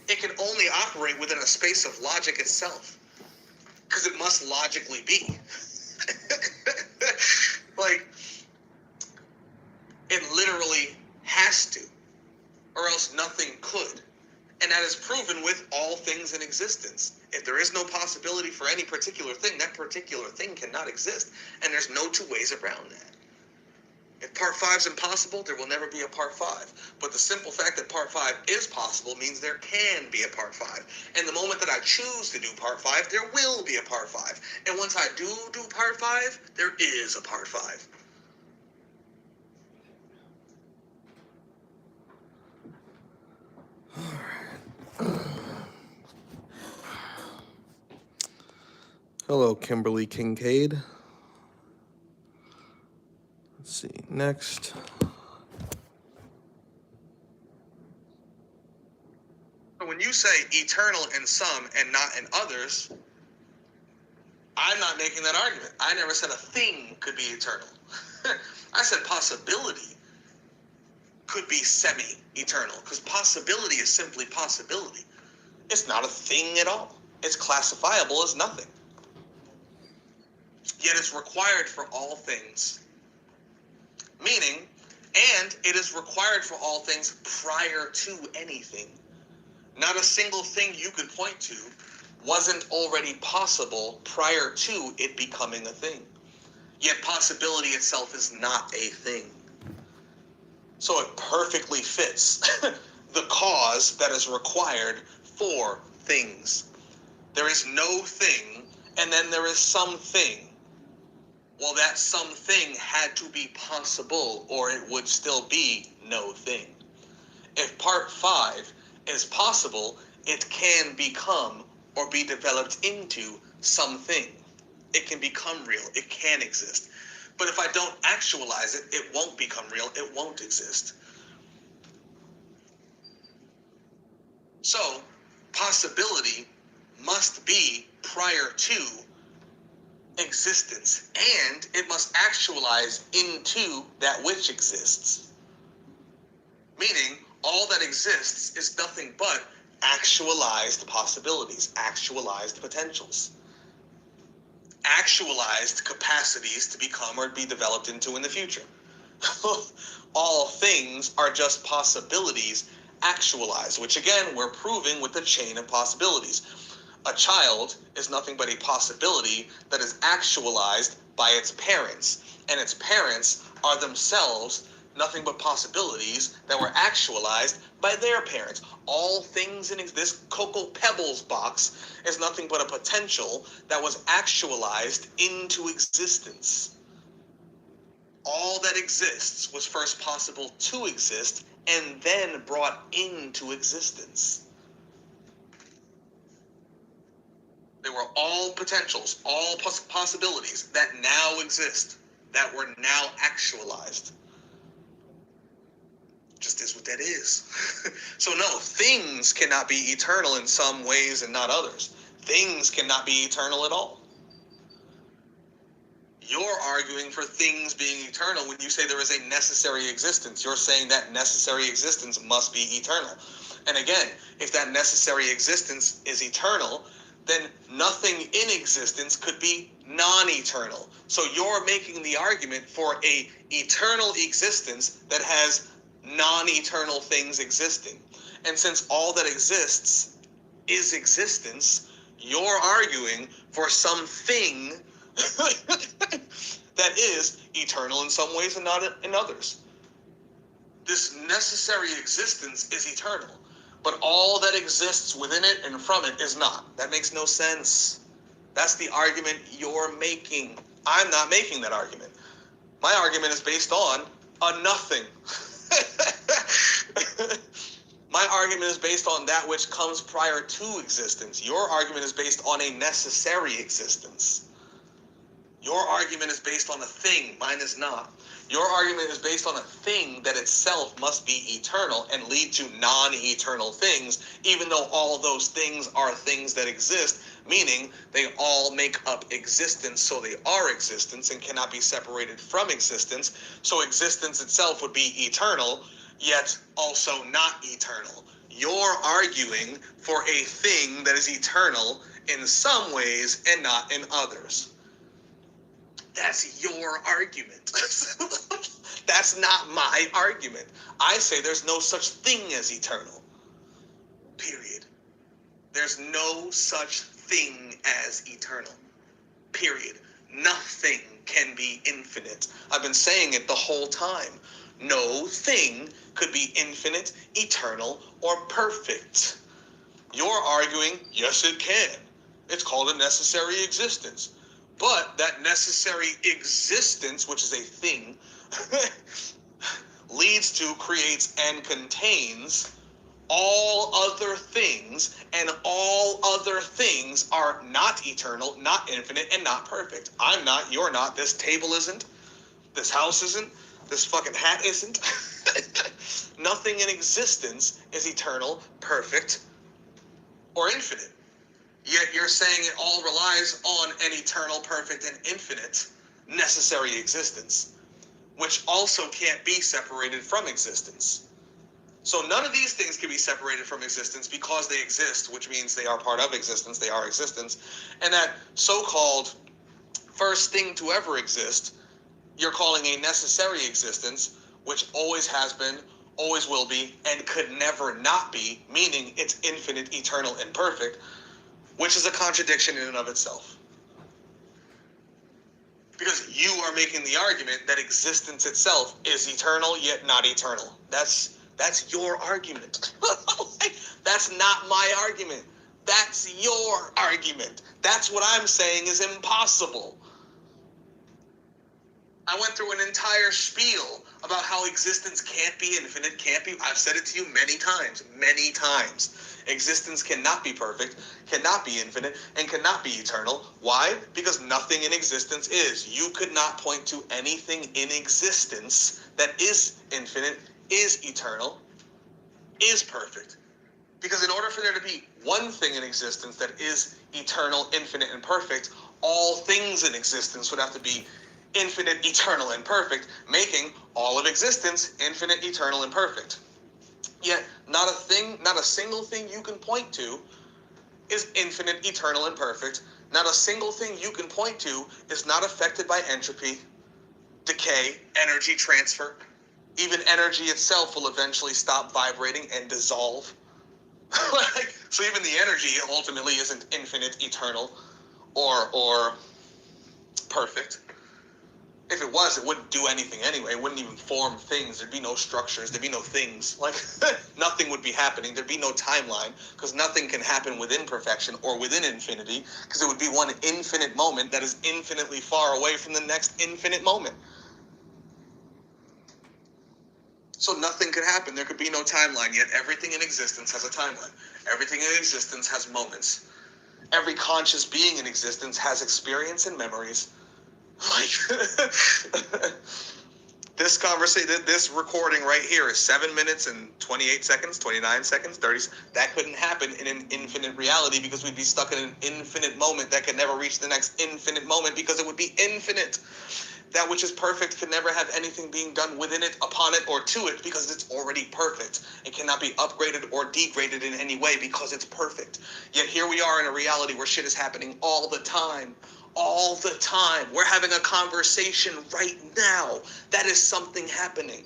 it can only operate within a space of logic itself. Because it must logically be. Like, it literally has to, or else nothing could. And that is proven with all things in existence. If there is no possibility for any particular thing, that particular thing cannot exist. And there's no two ways around that. If part 5 is impossible, there will never be a part 5. But the simple fact that part 5 is possible means there can be a part 5. And the moment that I choose to do part 5, there will be a part 5. And once I do part 5, there is a part 5. Hello, Kimberly Kincaid. Let's see, next. When you say eternal in some and not in others, I'm not making that argument. I never said a thing could be eternal. I said possibility could be semi-eternal, because possibility is simply possibility. It's not a thing at all. It's classifiable as nothing. Yet it's required for all things. Meaning, and it is required for all things prior to anything. Not a single thing you could point to wasn't already possible prior to it becoming a thing. Yet possibility itself is not a thing. So it perfectly fits the cause that is required for things. There is no thing, and then there is something. Well, that something had to be possible, or it would still be no thing. If part 5 is possible, it can become or be developed into something. It can become real. It can exist. But if I don't actualize it, it won't become real. It won't exist. So, possibility must be prior to existence, and it must actualize into that which exists. Meaning, all that exists is nothing but actualized possibilities, actualized potentials, actualized capacities to become or be developed into in the future. All things are just possibilities actualized, which again, we're proving with the chain of possibilities. A child is nothing but a possibility that is actualized by its parents, and its parents are themselves nothing but possibilities that were actualized by their parents. All things in this Cocoa Pebbles box is nothing but a potential that was actualized into existence. All that exists was first possible to exist and then brought into existence. They were all potentials, all possibilities that now exist, that were now actualized. Just is what that is. So no, things cannot be eternal in some ways and not others. Things cannot be eternal at all. You're arguing for things being eternal when you say there is a necessary existence. You're saying that necessary existence must be eternal. And again, if that necessary existence is eternal, then nothing in existence could be non-eternal. So you're making the argument for a eternal existence that has non-eternal things existing. And since all that exists is existence, you're arguing for something that is eternal in some ways and not in others. This necessary existence is eternal, but all that exists within it and from it is not. That makes no sense. That's the argument you're making. I'm not making that argument. My argument is based on a nothing. My argument is based on that which comes prior to existence. Your argument is based on a necessary existence. Your argument is based on a thing. Mine is not. Your argument is based on a thing that itself must be eternal and lead to non-eternal things, even though all those things are things that exist, meaning they all make up existence, so they are existence and cannot be separated from existence. So existence itself would be eternal, yet also not eternal. You're arguing for a thing that is eternal in some ways and not in others. That's your argument. That's not my argument. I say there's no such thing as eternal. Period. There's no such thing as eternal. Period. Nothing can be infinite. I've been saying it the whole time. No thing could be infinite, eternal, or perfect. You're arguing, yes, it can. It's called a necessary existence. But that necessary existence, which is a thing, leads to, creates, and contains all other things, and all other things are not eternal, not infinite, and not perfect. I'm not, you're not, this table isn't, this house isn't, this fucking hat isn't. Nothing in existence is eternal, perfect, or infinite. Yet you're saying it all relies on an eternal, perfect, and infinite necessary existence, which also can't be separated from existence. So none of these things can be separated from existence because they exist, which means they are part of existence, they are existence. And that so-called first thing to ever exist, you're calling a necessary existence, which always has been, always will be, and could never not be, meaning it's infinite, eternal, and perfect, which is a contradiction in and of itself. Because you are making the argument that existence itself is eternal, yet not eternal. That's your argument. That's not my argument. That's your argument. That's what I'm saying is impossible. I went through an entire spiel about how existence can't be infinite, can't be... I've said it to you many times. Existence cannot be perfect, cannot be infinite, and cannot be eternal. Why? Because nothing in existence is. You could not point to anything in existence that is infinite, is eternal, is perfect. Because in order for there to be one thing in existence that is eternal, infinite, and perfect, all things in existence would have to be infinite, eternal, and perfect, making all of existence infinite, eternal, and perfect. Yet, not a single thing you can point to is infinite, eternal, and perfect. Not a single thing you can point to is not affected by entropy, decay, energy transfer. Even energy itself will eventually stop vibrating and dissolve. So even the energy ultimately isn't infinite, eternal, or perfect. If it was, it wouldn't do anything anyway. It wouldn't even form things. There'd be no structures. There'd be no things. Like, nothing would be happening. There'd be no timeline, because nothing can happen within perfection or within infinity, because it would be one infinite moment that is infinitely far away from the next infinite moment. So nothing could happen. There could be no timeline, yet everything in existence has a timeline. Everything in existence has moments. Every conscious being in existence has experience and memories. Like, this recording right here is 7 minutes and 28 seconds, 29 seconds, 30. That couldn't happen in an infinite reality, because we'd be stuck in an infinite moment that could never reach the next infinite moment, because it would be infinite. That which is perfect could never have anything being done within it, upon it, or to it, because it's already perfect. It cannot be upgraded or degraded in any way, because it's perfect. Yet here we are in a reality where shit is happening all the time. All the time. We're having a conversation right now. That is something happening.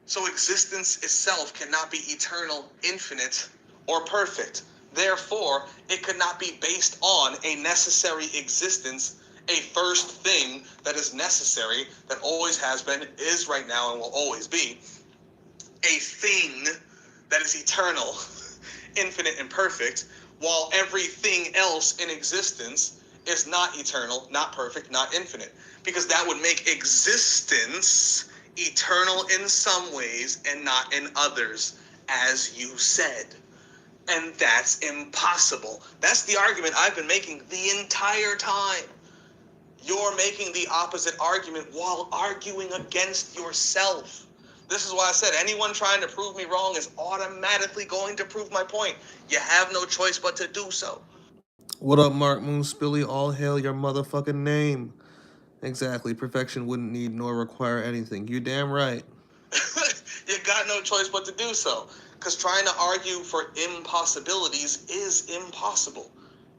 So existence itself cannot be eternal, infinite, or perfect. Therefore, it could not be based on a necessary existence, a first thing that is necessary, that always has been, is right now, and will always be. A thing that is eternal, infinite, and perfect, while everything else in existence is not eternal, not perfect, not infinite. Because that would make existence eternal in some ways and not in others, as you said. And that's impossible. That's the argument I've been making the entire time. You're making the opposite argument while arguing against yourself. This is why I said anyone trying to prove me wrong is automatically going to prove my point. You have no choice but to do so. What up, Mark Moon Spilly? All hail your motherfucking name. Exactly. Perfection wouldn't need nor require anything. You damn right. You got no choice but to do so. Because trying to argue for impossibilities is impossible.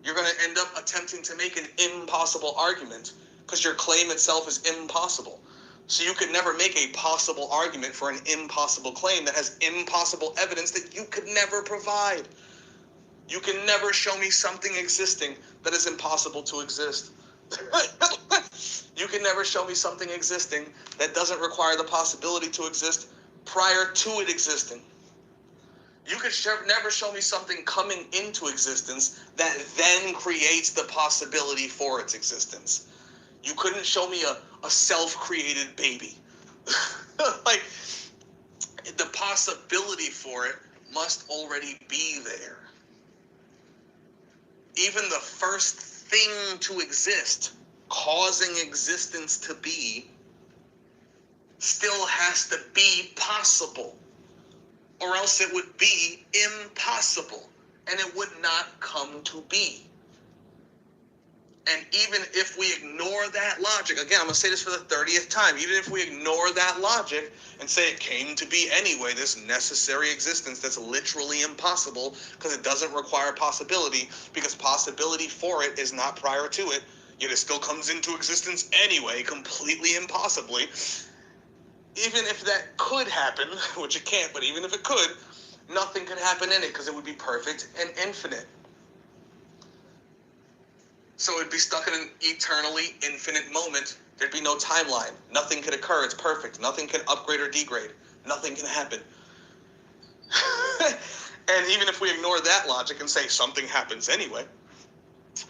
You're going to end up attempting to make an impossible argument, because your claim itself is impossible. So you could never make a possible argument for an impossible claim that has impossible evidence that you could never provide. You can never show me something existing that is impossible to exist. You can never show me something existing that doesn't require the possibility to exist prior to it existing. You could never show me something coming into existence that then creates the possibility for its existence. You couldn't show me a self-created baby. Like, the possibility for it must already be there. Even the first thing to exist, causing existence to be, still has to be possible, or else it would be impossible, and it would not come to be. And even if we ignore that logic, again, I'm going to say this for the 30th time, even if we ignore that logic and say it came to be anyway, this necessary existence that's literally impossible because it doesn't require possibility, because possibility for it is not prior to it, yet it still comes into existence anyway, completely impossibly. Even if that could happen, which it can't, but even if it could, nothing could happen in it because it would be perfect and infinite. So it'd be stuck in an eternally infinite moment. There'd be no timeline. Nothing could occur. It's perfect. Nothing can upgrade or degrade. Nothing can happen. And even if we ignore that logic and say something happens anyway,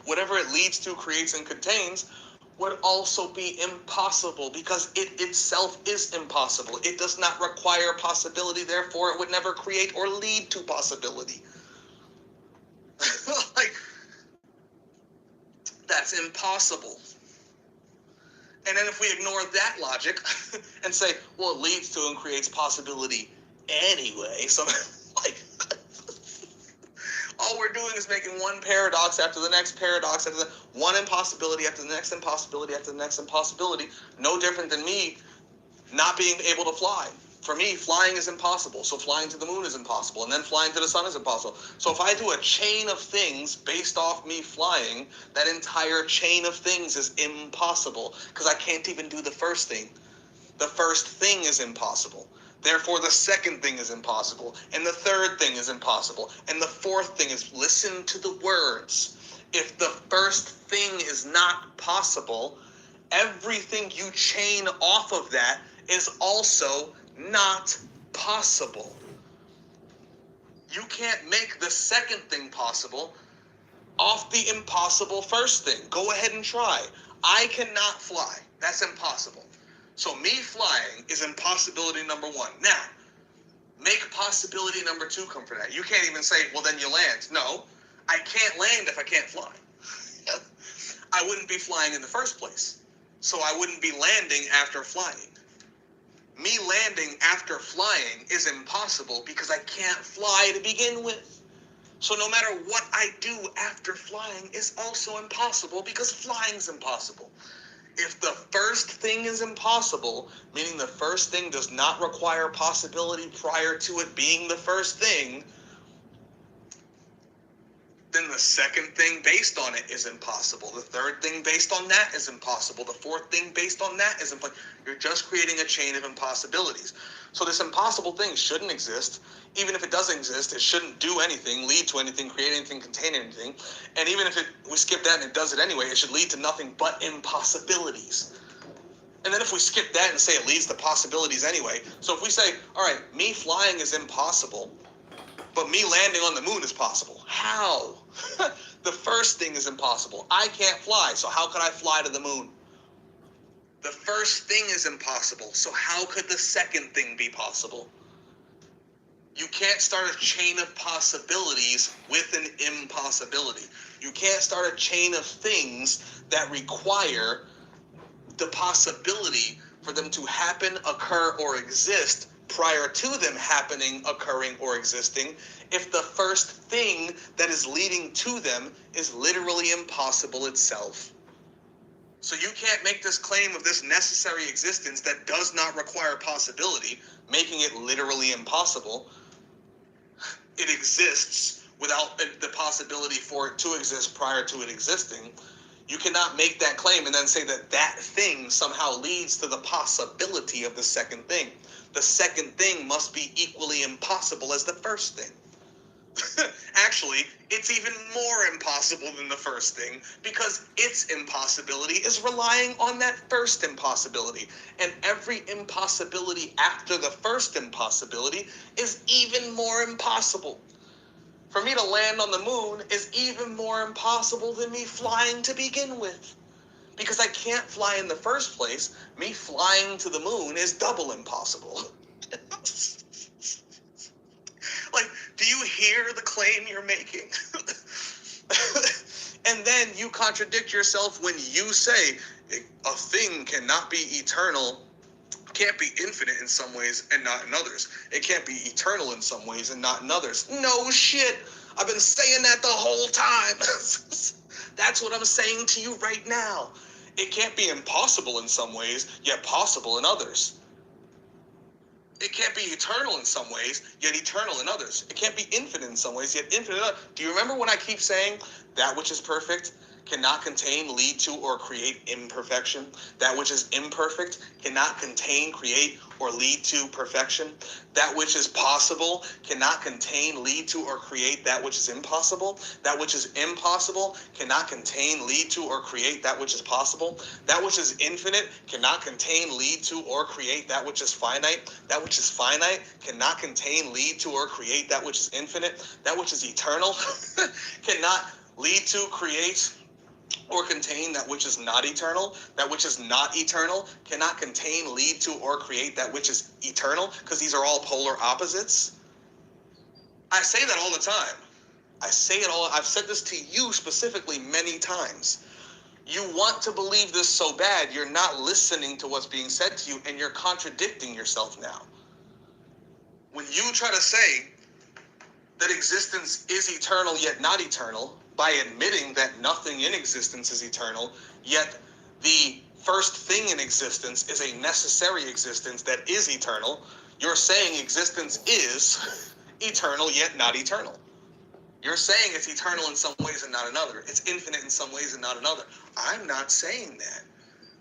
whatever it leads to, creates, and contains would also be impossible because it itself is impossible. It does not require possibility, therefore it would never create or lead to possibility. Like, that's impossible. And then if we ignore that logic and say, well, it leads to and creates possibility anyway, so like, all we're doing is making one paradox after the next paradox after the one impossibility after the next impossibility after the next impossibility, no different than me not being able to fly. For me, flying is impossible, so flying to the moon is impossible, and then flying to the sun is impossible. So if I do a chain of things based off me flying, that entire chain of things is impossible, because I can't even do the first thing. The first thing is impossible. Therefore, the second thing is impossible, and the third thing is impossible, and the fourth thing is, listen to the words. If the first thing is not possible, everything you chain off of that is also not possible. You can't make the second thing possible off the impossible first thing. Go ahead and try. I cannot fly. That's impossible. So me flying is impossibility number one. Now, make possibility number two come for that. You can't even say, well, then you land. No, I can't land if I can't fly. I wouldn't be flying in the first place. So I wouldn't be landing after flying. Me landing after flying is impossible because I can't fly to begin with. So no matter what I do after flying is also impossible because flying's impossible. If the first thing is impossible, meaning the first thing does not require possibility prior to it being the first thing, then the second thing based on it is impossible. The third thing based on that is impossible. The fourth thing based on that is impossible. You're just creating a chain of impossibilities. So this impossible thing shouldn't exist. Even if it does exist, it shouldn't do anything, lead to anything, create anything, contain anything. And even if we skip that and it does it anyway, it should lead to nothing but impossibilities. And then if we skip that and say it leads to possibilities anyway, so if we say, all right, me flying is impossible, but me landing on the moon is possible. How? The first thing is impossible. I can't fly, so how could I fly to the moon? The first thing is impossible, so how could the second thing be possible? You can't start a chain of possibilities with an impossibility. You can't start a chain of things that require the possibility for them to happen, occur, or exist prior to them happening, occurring, or existing if the first thing that is leading to them is literally impossible itself. So you can't make this claim of this necessary existence that does not require possibility, making it literally impossible. It exists without the possibility for it to exist prior to it existing. You cannot make that claim and then say that that thing somehow leads to the possibility of the second thing. The second thing must be equally impossible as the first thing. Actually, it's even more impossible than the first thing because its impossibility is relying on that first impossibility. And every impossibility after the first impossibility is even more impossible. For me to land on the moon is even more impossible than me flying to begin with. Because I can't fly in the first place, me flying to the moon is double impossible. Like, hear the claim you're making? And then you contradict yourself when you say a thing cannot be eternal, can't be infinite in some ways and not in others. It can't be eternal in some ways and not in others. No shit. I've been saying that the whole time. That's what I'm saying to you right now. It can't be impossible in some ways, yet possible in others. It can't be eternal in some ways, yet eternal in others. It can't be infinite in some ways, yet infinite in others. Do you remember when I keep saying that which is perfect cannot contain, lead to, or create imperfection? That which is imperfect cannot contain, create, or lead to perfection. That which is possible cannot contain, lead to, or create that which is impossible. That which is impossible cannot contain, lead to, or create that which is possible. That which is infinite cannot contain, lead to, or create that which is finite. That which is finite cannot contain, lead to, or create that which is infinite. That which is eternal cannot lead to, create, or contain that which is not eternal. That which is not eternal cannot contain, lead to, or create that which is eternal, because these are all polar opposites. I say that all the time. I say it all. I've said this to you specifically many times. You want to believe this so bad, you're not listening to what's being said to you, and you're contradicting yourself now. When you try to say that existence is eternal yet not eternal, by admitting that nothing in existence is eternal, yet the first thing in existence is a necessary existence that is eternal, you're saying existence is eternal yet not eternal. You're saying it's eternal in some ways and not in other. It's infinite in some ways and not in other. I'm not saying that.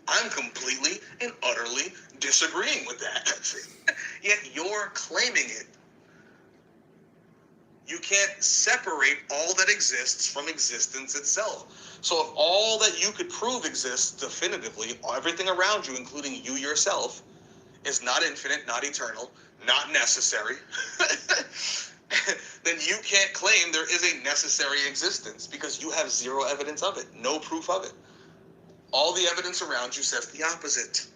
I'm completely and utterly disagreeing with that. Yet you're claiming it. You can't separate all that exists from existence itself. So if all that you could prove exists definitively, everything around you, including you yourself, is not infinite, not eternal, not necessary, then you can't claim there is a necessary existence because you have zero evidence of it, no proof of it. All the evidence around you says the opposite.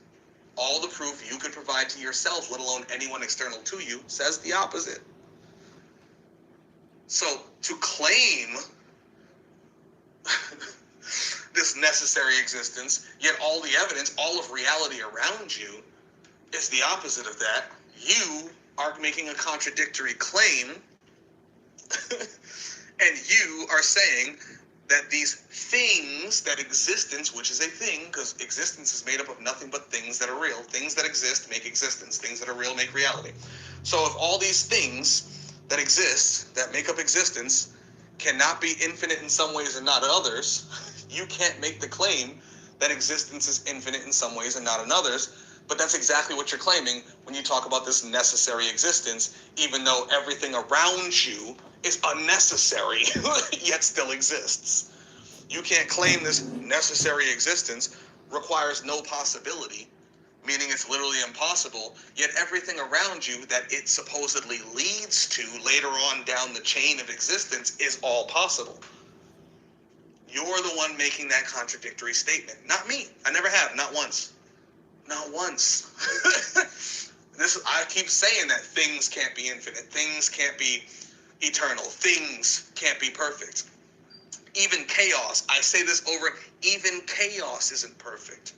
All the proof you could provide to yourself, let alone anyone external to you, says the opposite. So to claim this necessary existence, yet all the evidence, all of reality around you is the opposite of that, you are making a contradictory claim and you are saying that these things, that existence, which is a thing, because existence is made up of nothing but things that are real. Things that exist make existence. Things that are real make reality. So if all these things that exist, that make up existence, cannot be infinite in some ways and not in others, you can't make the claim that existence is infinite in some ways and not in others. But that's exactly what you're claiming when you talk about this necessary existence, even though everything around you is unnecessary, yet still exists. You can't claim this necessary existence requires no possibility, meaning it's literally impossible, yet everything around you that it supposedly leads to later on down the chain of existence is all possible. You're the one making that contradictory statement, not me. I never have, not once. Not once. I keep saying that things can't be infinite. Things can't be eternal. Things can't be perfect. Even chaos, I say this over, even chaos isn't perfect.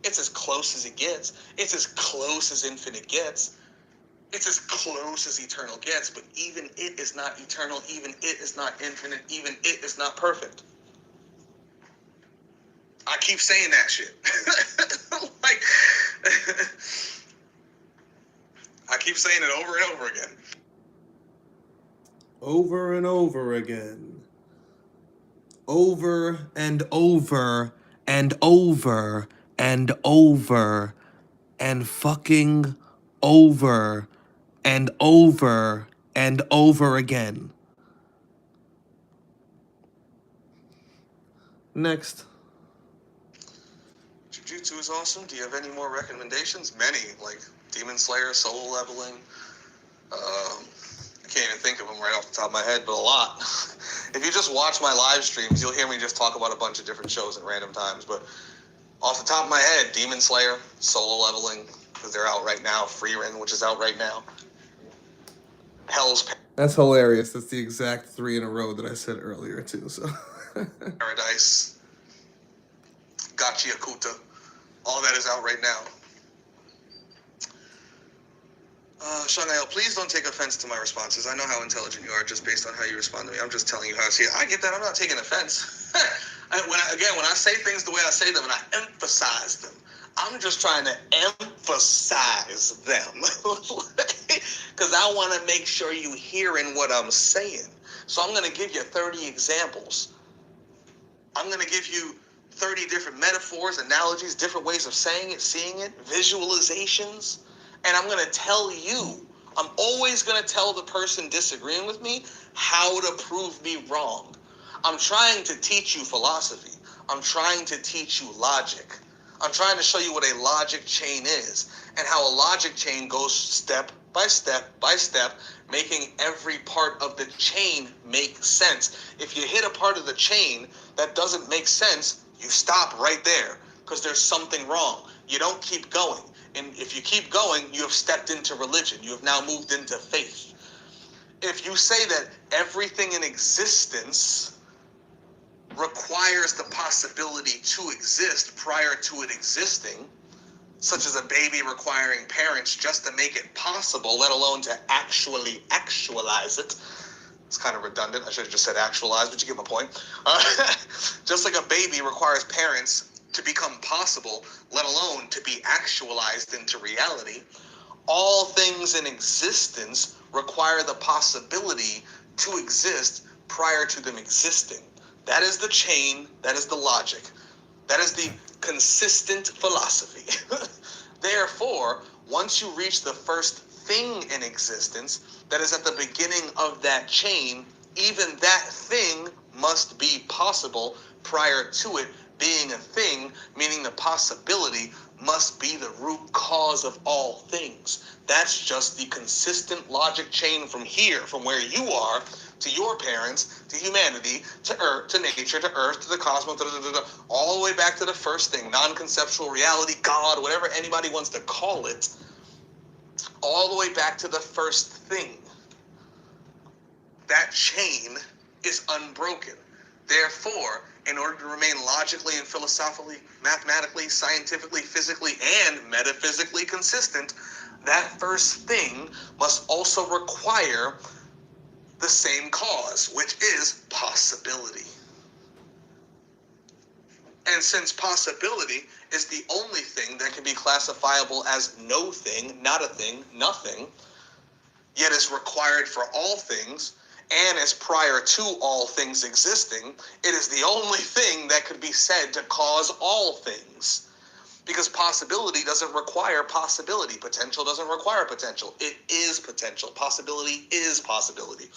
It's as close as it gets. It's as close as infinite gets. It's as close as eternal gets, but even it is not eternal. Even it is not infinite. Even it is not perfect. I keep saying that shit. Like, I keep saying it over and over again. Over and over again. Over and over and over and over and fucking over and over and over again. Next. Jujutsu is awesome. Do you have any more recommendations? Many, like Demon Slayer, Soul Leveling. I can't even think of them right off the top of my head, but a lot. If you just watch my live streams, you'll hear me just talk about a bunch of different shows at random times. But off the top of my head, Demon Slayer, Solo Leveling, because they're out right now. Frieren, which is out right now. hell's That's hilarious. That's the exact 3 in a row that I said earlier too. So paradise, Gachi Akuta, all that is out right now. Shangael, please don't take offense to my responses. I know how intelligent you are just based on how you respond to me. I'm just telling you how I see it. I get that. I'm not taking offense. When I say things the way I say them and I emphasize them, I'm just trying to emphasize them. Because I want to make sure you hearing what I'm saying. So I'm going to give you 30 examples. I'm going to give you 30 different metaphors, analogies, different ways of saying it, seeing it, visualizations. And I'm going to tell you, I'm always going to tell the person disagreeing with me how to prove me wrong. I'm trying to teach you philosophy. I'm trying to teach you logic. I'm trying to show you what a logic chain is and how a logic chain goes step by step by step, making every part of the chain make sense. If you hit a part of the chain that doesn't make sense, you stop right there because there's something wrong. You don't keep going. And if you keep going, you have stepped into religion. You have now moved into faith. If you say that everything in existence requires the possibility to exist prior to it existing, such as a baby requiring parents just to make it possible, let alone to actually actualize it. It's kind of redundant. I should have just said actualize, but you get my point. Just like a baby requires parents to become possible, let alone to be actualized into reality, all things in existence require the possibility to exist prior to them existing. That is the chain, that is the logic, that is the consistent philosophy. Therefore, once you reach the first thing in existence that is at the beginning of that chain, even that thing must be possible prior to it being a thing, meaning the possibility must be the root cause of all things. That's just the consistent logic chain from here, from where you are, to your parents, to humanity, to earth, to nature, to earth, to the cosmos, all the way back to the first thing, non-conceptual reality, God, whatever anybody wants to call it, all the way back to the first thing. That chain is unbroken. Therefore, in order to remain logically and philosophically, mathematically, scientifically, physically, and metaphysically consistent, that first thing must also require the same cause, which is possibility. And since possibility is the only thing that can be classifiable as no thing, not a thing, nothing, yet is required for all things, and is prior to all things existing, it is the only thing that could be said to cause all things. Because possibility doesn't require possibility. Potential doesn't require potential. It is potential. Possibility is possibility.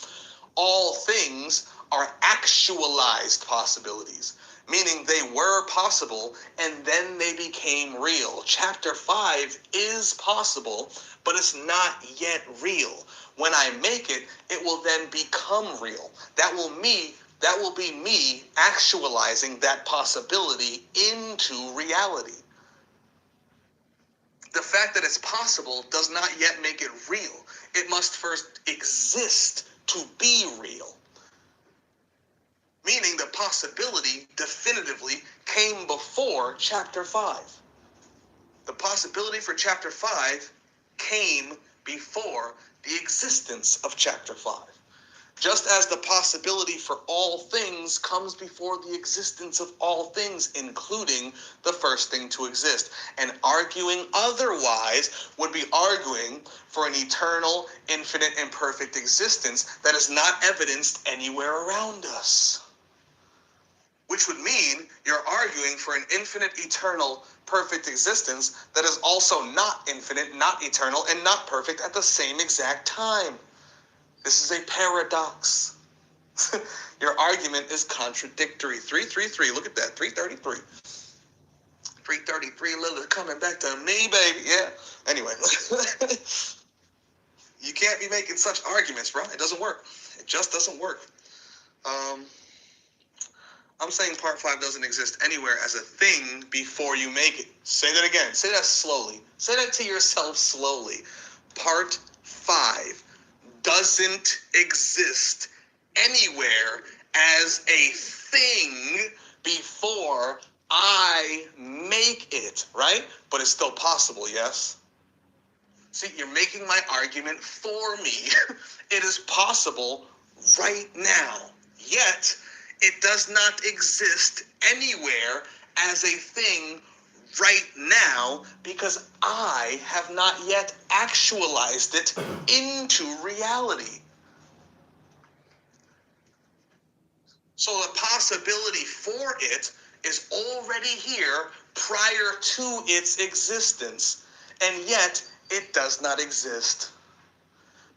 All things are actualized possibilities, meaning they were possible and then they became real. Chapter 5 is possible, but it's not yet real. When I make it, it will then become real. That will be me actualizing that possibility into reality. The fact that it's possible does not yet make it real. It must first exist to be real. Meaning the possibility definitively came before chapter 5. The possibility for chapter 5 came before the existence of chapter 5. Just as the possibility for all things comes before the existence of all things, including the first thing to exist. And arguing otherwise would be arguing for an eternal, infinite, and perfect existence that is not evidenced anywhere around us. Which would mean you're arguing for an infinite, eternal, perfect existence that is also not infinite, not eternal, and not perfect at the same exact time. This is a paradox. Your argument is contradictory. 333, look at that, 333. 333, Lilith coming back to me, baby, yeah. Anyway, you can't be making such arguments, bro. It doesn't work. It just doesn't work. I'm saying part 5 doesn't exist anywhere as a thing before you make it. Say that again. Say that slowly. Say that to yourself slowly. Part 5 doesn't exist anywhere as a thing before I make it, right? But it's still possible, yes? See, you're making my argument for me. It is possible right now, yet it does not exist anywhere as a thing right now because I have not yet actualized it into reality. So the possibility for it is already here prior to its existence, and yet it does not exist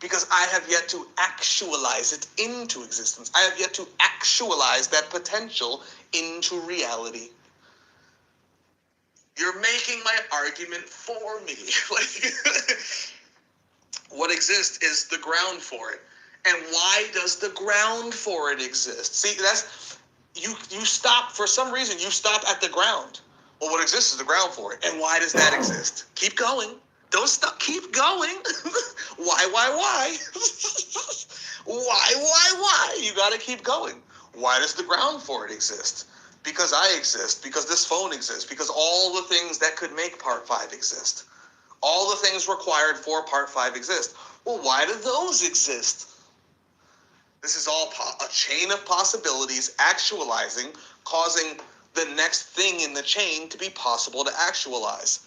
because I have yet to actualize it into existence. I have yet to actualize that potential into reality. You're making my argument for me. What exists is the ground for it. And why does the ground for it exist? See, that's you stop for some reason, you stop at the ground. Well, what exists is the ground for it. And why does that exist? Keep going. Don't stop. Keep going. Why? Why? Why? You got to keep going. Why does the ground for it exist? Because I exist. Because this phone exists. Because all the things that could make Part 5 exist. All the things required for Part 5 exist. Well, why do those exist? This is all a chain of possibilities actualizing, causing the next thing in the chain to be possible to actualize.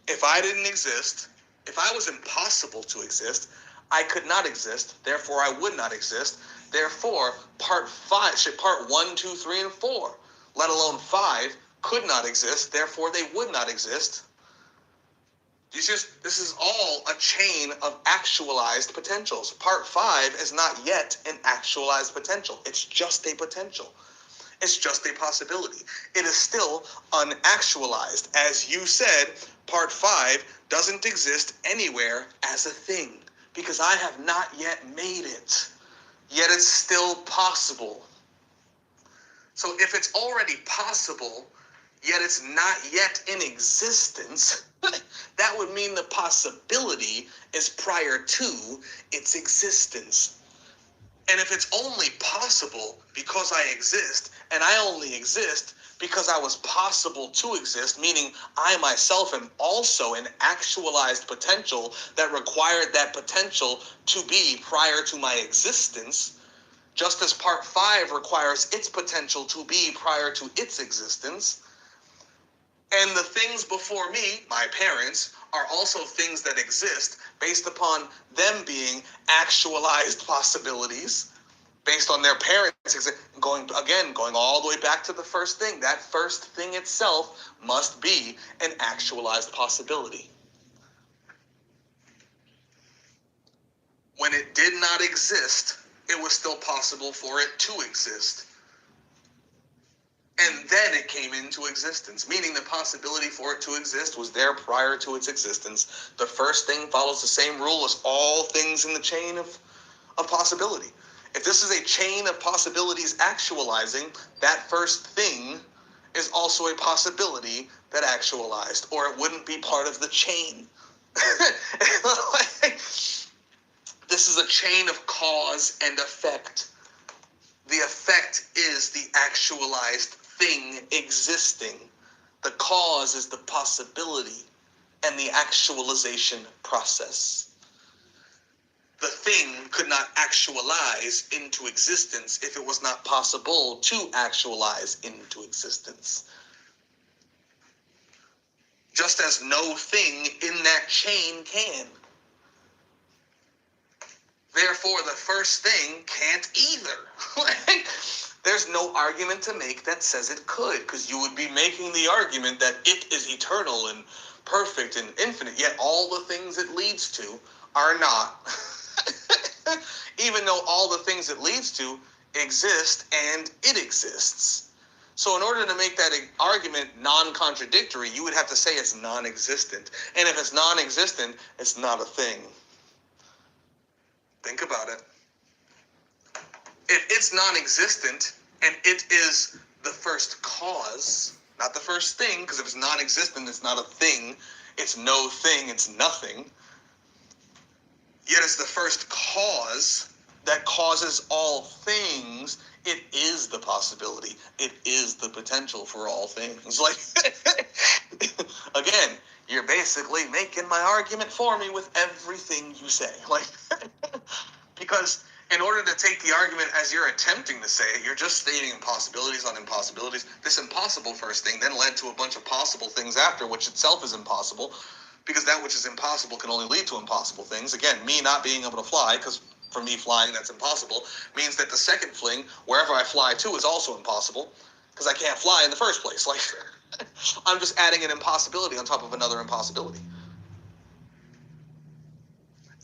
If I didn't exist, if I was impossible to exist, I could not exist, therefore I would not exist. Therefore, part 1, 2, 3, and 4, let alone 5, could not exist, therefore they would not exist. This is all a chain of actualized potentials. Part 5 is not yet an actualized potential. It's just a potential. It's just a possibility. It is still unactualized. As you said, Part 5 doesn't exist anywhere as a thing because I have not yet made it. Yet it's still possible. So if it's already possible, yet it's not yet in existence, that would mean the possibility is prior to its existence. And if it's only possible because I exist, and I only exist because I was possible to exist, meaning I myself am also an actualized potential that required that potential to be prior to my existence, just as Part 5 requires its potential to be prior to its existence. And the things before me, my parents, are also things that exist based upon them being actualized possibilities, based on their parents, going all the way back to the first thing. That first thing itself must be an actualized possibility. When it did not exist, it was still possible for it to exist. And then it came into existence, meaning the possibility for it to exist was there prior to its existence. The first thing follows the same rule as all things in the chain of possibility. If this is a chain of possibilities actualizing, that first thing is also a possibility that actualized, or it wouldn't be part of the chain. This is a chain of cause and effect. The effect is the actualized thing existing. The cause is the possibility and the actualization process. The thing could not actualize into existence if it was not possible to actualize into existence. Just as no thing in that chain can. Therefore, the first thing can't either. There's no argument to make that says it could, because you would be making the argument that it is eternal and perfect and infinite, yet all the things it leads to are not. Even though all the things it leads to exist and it exists. So in order to make that argument non-contradictory, you would have to say it's non-existent. And if it's non-existent, it's not a thing. Think about it. If it's non-existent and it is the first cause, not the first thing, because if it's non-existent, it's not a thing, it's no thing, it's nothing, yet as the first cause that causes all things, it is the possibility. It is the potential for all things. Like, again, you're basically making my argument for me with everything you say. Like, because in order to take the argument as you're attempting to say it, you're just stating impossibilities on impossibilities. This impossible first thing then led to a bunch of possible things after, which itself is impossible, because that which is impossible can only lead to impossible things. Again, me not being able to fly, because for me flying that's impossible, means that the second fling, wherever I fly to, is also impossible, because I can't fly in the first place. Like, I'm just adding an impossibility on top of another impossibility.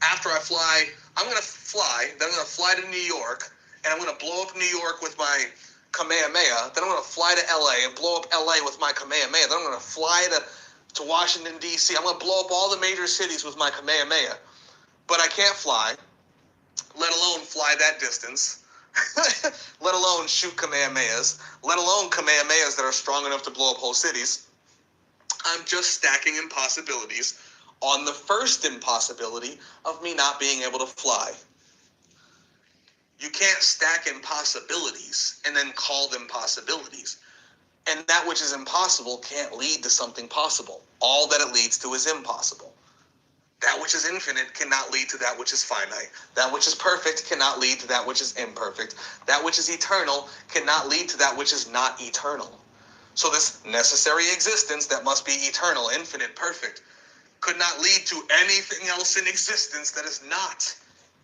After I fly, I'm going to fly, then I'm going to fly to New York, and I'm going to blow up New York with my Kamehameha, then I'm going to fly to LA and blow up LA with my Kamehameha, then I'm going to fly to Washington, D.C. I'm going to blow up all the major cities with my Kamehameha, but I can't fly, let alone fly that distance, let alone shoot Kamehamehas, let alone Kamehamehas that are strong enough to blow up whole cities. I'm just stacking impossibilities on the first impossibility of me not being able to fly. You can't stack impossibilities and then call them possibilities. And that which is impossible can't lead to something possible. All that it leads to is impossible. That which is infinite cannot lead to that which is finite. That which is perfect cannot lead to that which is imperfect. That which is eternal cannot lead to that which is not eternal. So this necessary existence that must be eternal, infinite, perfect, could not lead to anything else in existence that is not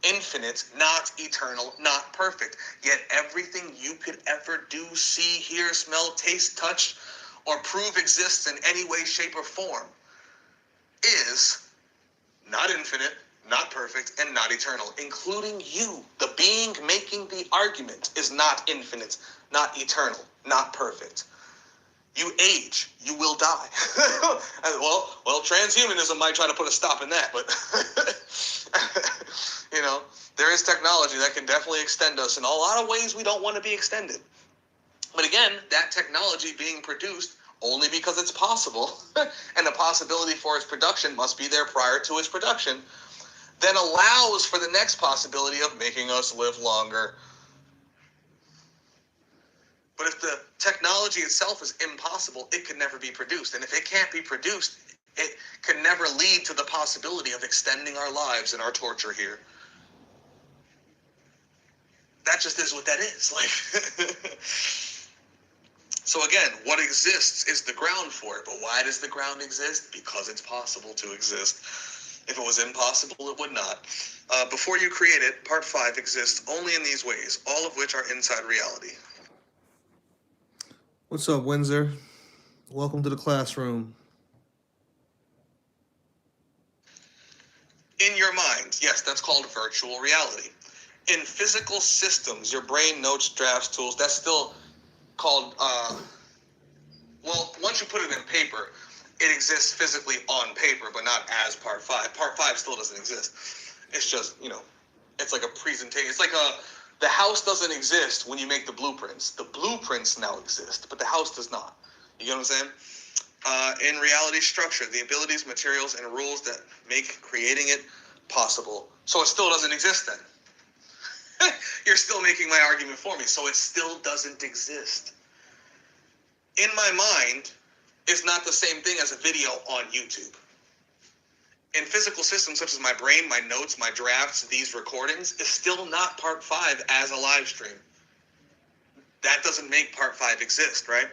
infinite, not eternal, not perfect. Yet everything you could ever do, see, hear, smell, taste, touch, or prove exists in any way, shape, or form is not infinite, not perfect, and not eternal, including you. The being making the argument is not infinite, not eternal, not perfect. You age, you will die. well, transhumanism might try to put a stop in that, but there is technology that can definitely extend us in a lot of ways we don't want to be extended. But again, that technology being produced only because it's possible, and the possibility for its production must be there prior to its production, then allows for the next possibility of making us live longer. But if the technology itself is impossible, it can never be produced. And if it can't be produced, it can never lead to the possibility of extending our lives and our torture here. That just is what that is. Like, so again, what exists is the ground for it. But why does the ground exist? Because it's possible to exist. If it was impossible, it would not. Before you create it, part 5 exists only in these ways, all of which are inside reality. What's up, Windsor? Welcome to the classroom. In your mind, yes, that's called virtual reality. In physical systems, your brain, notes, drafts, tools, that's still called, once you put it in paper, it exists physically on paper, but not as part 5. Part 5 still doesn't exist. It's just, it's like a presentation. It's like the house doesn't exist when you make the blueprints. The blueprints now exist, but the house does not. You get what I'm saying? In reality structure, the abilities, materials, and rules that make creating it possible. So it still doesn't exist then. You're still making my argument for me, so it still doesn't exist. In my mind, it's not the same thing as a video on YouTube. In physical systems such as my brain, my notes, my drafts, these recordings, is still not part 5 as a live stream. That doesn't make part 5 exist, right?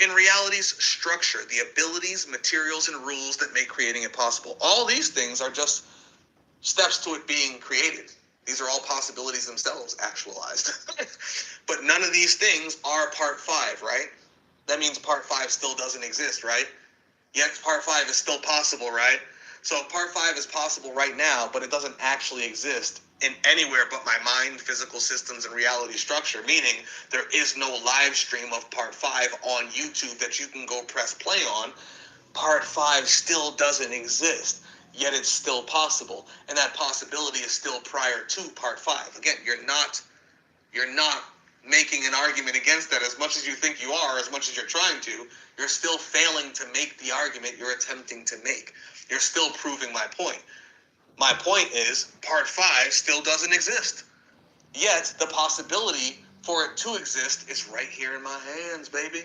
In reality's structure, the abilities, materials, and rules that make creating it possible. All these things are just steps to it being created. These are all possibilities themselves actualized. But none of these things are part 5, right? That means part 5 still doesn't exist, right? Yet part 5 is still possible, right? So part 5 is possible right now, but it doesn't actually exist in anywhere but my mind, physical systems, and reality structure, meaning there is no live stream of part 5 on YouTube that you can go press play on. Part 5 still doesn't exist, yet it's still possible, and that possibility is still prior to part 5. Again, you're not making an argument against that as much as you think you are, as much as you're trying to. You're still failing to make the argument you're attempting to make. You're still proving my point. My point is, part 5 still doesn't exist. Yet, the possibility for it to exist is right here in my hands, baby.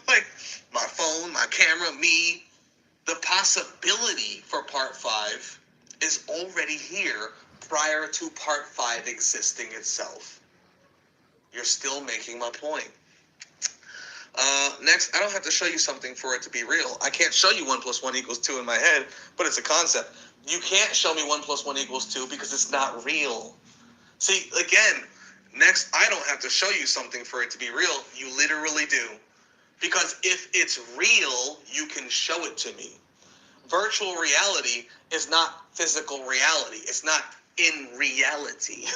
Like, my phone, my camera, me. The possibility for part 5 is already here prior to part 5 existing itself. You're still making my point. Next, I don't have to show you something for it to be real. I can't show you 1 + 1 = 2 in my head, but it's a concept. You can't show me 1 + 1 = 2 because it's not real. See, again, next, I don't have to show you something for it to be real. You literally do. Because if it's real, you can show it to me. Virtual reality is not physical reality. It's not in reality.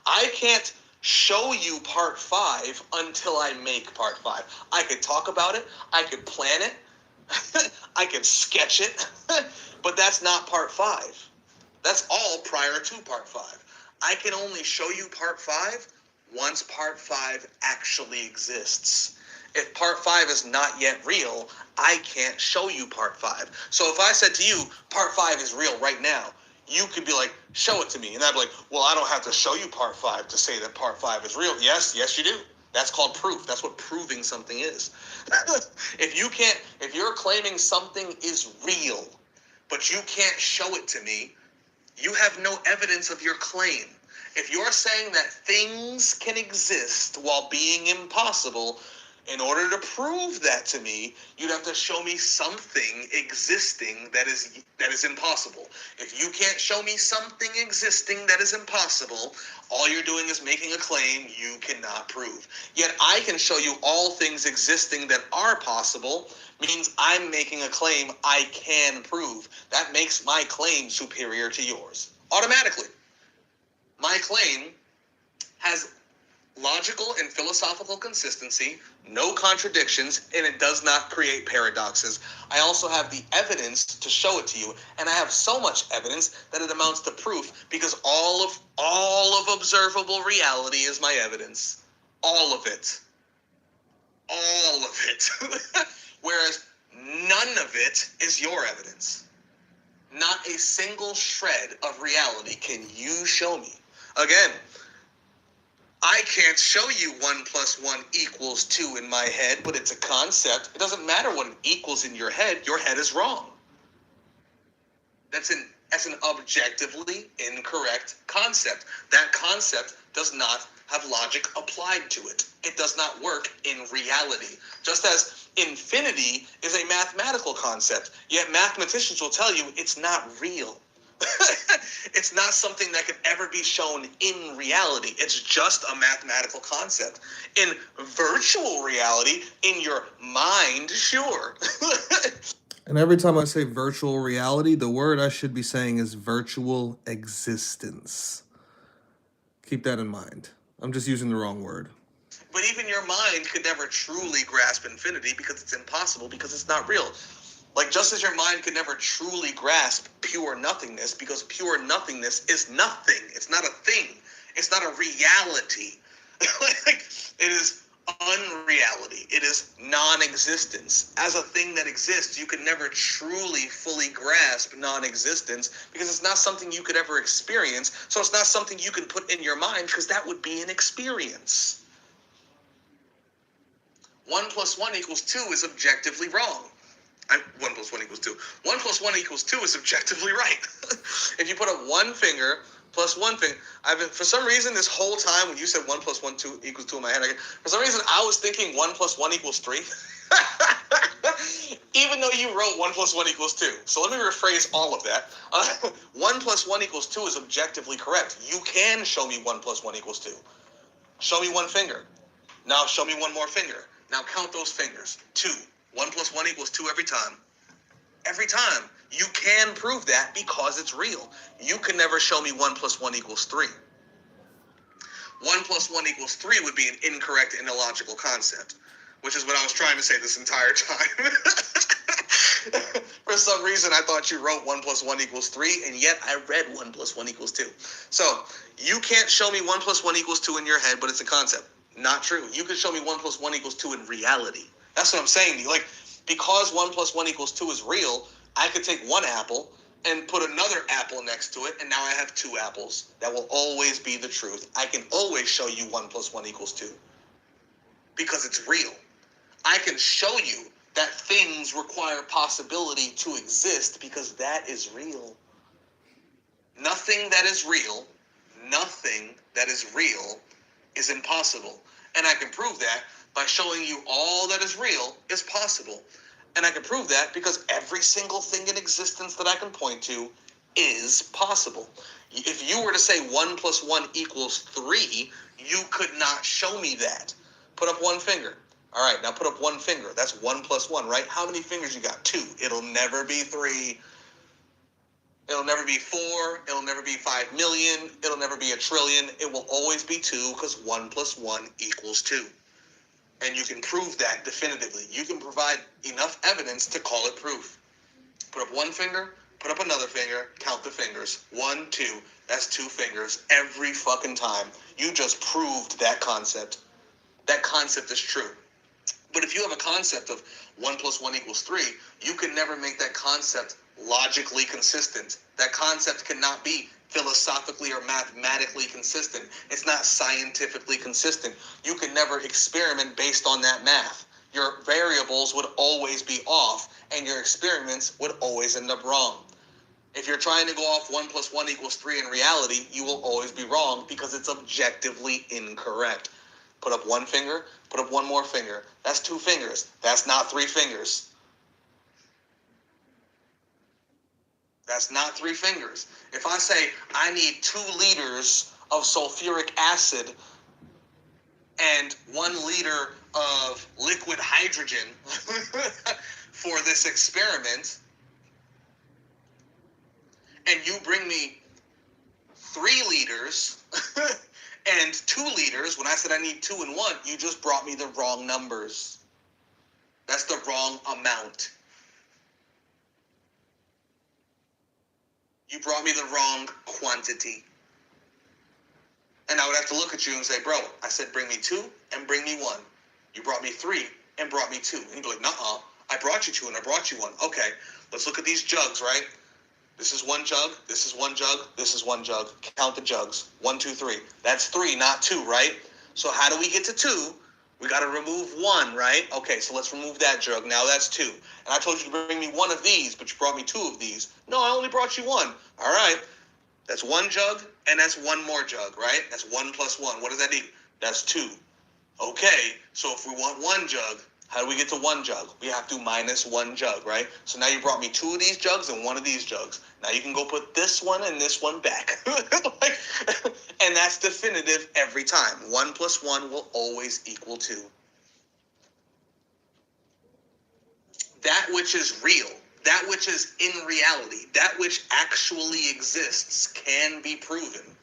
I can't show you part 5 until I make part 5. I could talk about it. I could plan it. I could sketch it. But that's not part 5. That's all prior to part 5. I can only show you part 5 once part 5 actually exists. If part 5 is not yet real, I can't show you part 5. So if I said to you, part 5 is real right now, you could be like, show it to me. And I'd be like, well, I don't have to show you part 5 to say that part 5 is real. Yes, you do. That's called proof. That's what proving something is. If you're claiming something is real, but you can't show it to me, you have no evidence of your claim. If you're saying that things can exist while being impossible, in order to prove that to me, you'd have to show me something existing that is impossible. If you can't show me something existing that is impossible, all you're doing is making a claim you cannot prove. Yet I can show you all things existing that are possible, means I'm making a claim I can prove. That makes my claim superior to yours. Automatically. My claim has logical and philosophical consistency, no contradictions, and it does not create paradoxes. I also have the evidence to show it to you, and I have so much evidence that it amounts to proof, because all of observable reality is my evidence. All of it. All of it. Whereas none of it is your evidence. Not a single shred of reality can you show me. Again, I can't show you 1 + 1 = 2 in my head, but it's a concept. It doesn't matter what it equals in your head. Your head is wrong. That's an objectively incorrect concept. That concept does not have logic applied to it. It does not work in reality. Just as infinity is a mathematical concept, yet mathematicians will tell you it's not real. It's not something that could ever be shown in reality. It's just a mathematical concept. In virtual reality, in your mind, sure. And every time I say virtual reality, the word I should be saying is virtual existence. Keep that in mind. I'm just using the wrong word. But even your mind could never truly grasp infinity because it's impossible, because it's not real. Like, just as your mind could never truly grasp pure nothingness, because pure nothingness is nothing. It's not a thing. It's not a reality. Like, it is unreality. It is non-existence. As a thing that exists, you can never truly, fully grasp non-existence, because it's not something you could ever experience. So it's not something you can put in your mind, because that would be an experience. 1 + 1 = 2 is objectively wrong. 1 + 1 = 2. 1 + 1 = 2 is objectively right. If you put up one finger plus one finger, for some reason this whole time when you said 1 + 1 = 2 in my head, for some reason I was thinking 1 + 1 = 3. Even though you wrote 1 + 1 = 2. So let me rephrase all of that. 1 + 1 = 2 is objectively correct. You can show me 1 + 1 = 2. Show me one finger. Now show me one more finger. Now count those fingers. 2. 1 + 1 = 2 every time. Every time. You can prove that because it's real. You can never show me 1 + 1 = 3. 1 + 1 = 3 would be an incorrect and illogical concept, which is what I was trying to say this entire time. For some reason, I thought you wrote 1 + 1 = 3, and yet I read 1 + 1 = 2. So, you can't show me 1 + 1 = 2 in your head, but it's a concept. Not true. You can show me 1 + 1 = 2 in reality. That's what I'm saying to you. Like, because 1 + 1 = 2 is real, I could take one apple, and put another apple next to it, and now I have 2 apples. That will always be the truth. I can always show you 1 + 1 = 2 because it's real. I can show you that things require possibility to exist because that is real. Nothing that is real is impossible. And I can prove that by showing you all that is real is possible. And I can prove that because every single thing in existence that I can point to is possible. If you were to say 1 + 1 = 3, you could not show me that. Put up one finger. All right, now put up one finger. That's 1 + 1, right? How many fingers you got? 2. It'll never be 3. It'll never be 4. It'll never be 5 million. It'll never be a trillion. It will always be 2 because 1 + 1 = 2. And you can prove that definitively. You can provide enough evidence to call it proof. Put up one finger, put up another finger, count the fingers. 1, 2. That's 2 fingers every fucking time. You just proved that concept. That concept is true. But if you have a concept of 1 + 1 = 3, you can never make that concept logically consistent. That concept cannot be philosophically or mathematically consistent. It's not scientifically consistent. You can never experiment based on that math. Your variables would always be off, and your experiments would always end up wrong. If you're trying to go off 1 + 1 = 3 in reality, you will always be wrong because it's objectively incorrect. Put up one finger, put up one more finger. That's 2 fingers. That's not 3 fingers. That's not 3 fingers. If I say I need 2 liters of sulfuric acid and 1 liter of liquid hydrogen for this experiment, and you bring me 3 liters and 2 liters, when I said I need 2 and 1, you just brought me the wrong numbers. That's the wrong amount. You brought me the wrong quantity. And I would have to look at you and say, bro, I said bring me 2 and bring me 1. You brought me 3 and brought me 2. And you'd be like, nuh-uh, I brought you 2 and I brought you 1. Okay, let's look at these jugs, right? This is 1 jug, this is 1 jug, this is 1 jug. Count the jugs. 1, 2, 3. That's 3, not 2, right? So how do we get to 2? We got to remove 1, right? Okay, so let's remove that jug. Now that's 2. And I told you to bring me 1 of these, but you brought me 2 of these. No, I only brought you 1. All right. That's 1 jug, and that's 1 more jug, right? That's 1 + 1. What does that equal? That's 2. Okay, so if we want 1 jug, how do we get to 1 jug? We have to minus 1 jug, right? So now you brought me 2 of these jugs and 1 of these jugs. Now you can go put this one and this one back. And that's definitive every time. 1 + 1 will always equal 2. That which is real, that which is in reality, that which actually exists can be proven.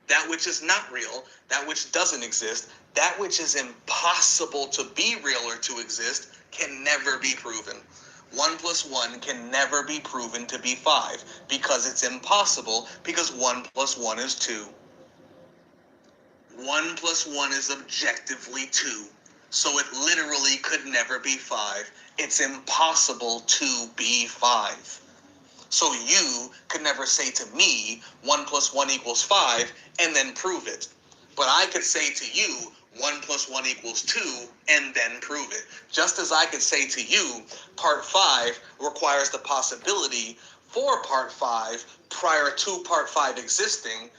That which is not real, that which doesn't exist, that which is impossible to be real or to exist can never be proven. 1 + 1 can never be proven to be 5 because it's impossible, because 1 + 1 is 2. 1 + 1 is objectively 2. So it literally could never be 5. It's impossible to be 5. So you could never say to me 1 + 1 = 5 and then prove it. But I could say to you 1 + 1 = 2 and then prove it. Just as I could say to you part 5 requires the possibility for part 5 prior to part 5 existing,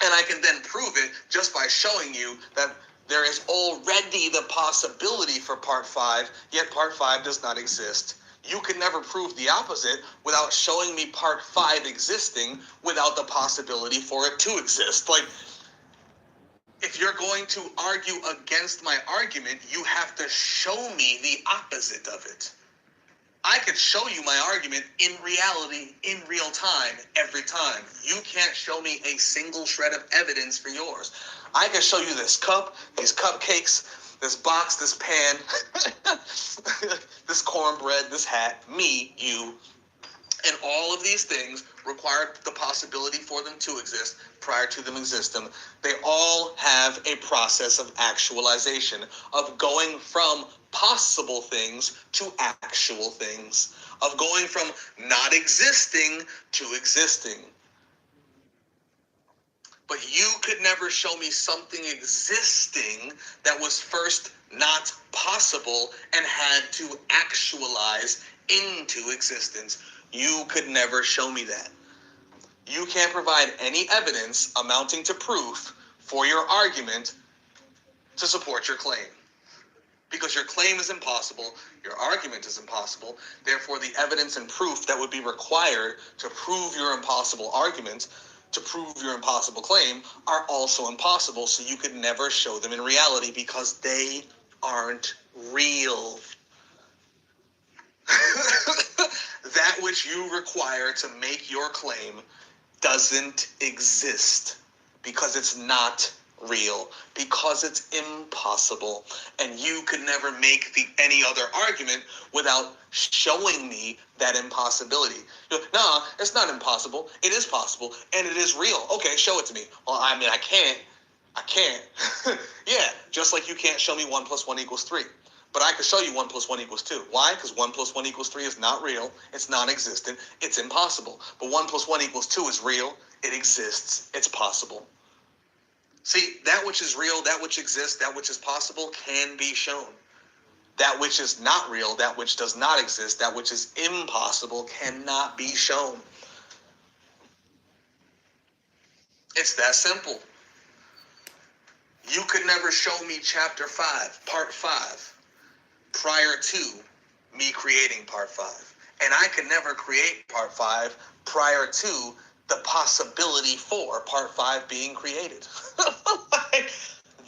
and I can then prove it just by showing you that there is already the possibility for part 5, yet part 5 does not exist. You can never prove the opposite without showing me part 5 existing without the possibility for it to exist. Like, if you're going to argue against my argument, you have to show me the opposite of it. I could show you my argument in reality, in real time, every time. You can't show me a single shred of evidence for yours. I can show you this cup, these cupcakes, this box, this pan, this cornbread, this hat, me, you, And all of these things require the possibility for them to exist prior to them existing. They all have a process of actualization, of going from possible things to actual things, of going from not existing to existing. But you could never show me something existing that was first not possible and had to actualize into existence. You could never show me that. You can't provide any evidence amounting to proof for your argument to support your claim. Because your claim is impossible, your argument is impossible, therefore the evidence and proof that would be required to prove your impossible argument, to prove your impossible claim, are also impossible, so you could never show them in reality because they aren't real. That which you require to make your claim doesn't exist because it's not real, because it's impossible, and you could never make any other argument without showing me that impossibility. No, it's not impossible. It is possible, and it is real. Okay, show it to me. Well, I mean, I can't. Yeah, just like you can't show me 1 + 1 = 3. But I could show you 1 + 1 = 2. Why? Because 1 + 1 = 3 is not real. It's non-existent. It's impossible. But 1 + 1 = 2 is real. It exists. It's possible. See, that which is real, that which exists, that which is possible can be shown. That which is not real, that which does not exist, that which is impossible cannot be shown. It's that simple. You could never show me chapter 5, part 5, prior to me creating part 5. And I could never create part 5 prior to the possibility for part 5 being created.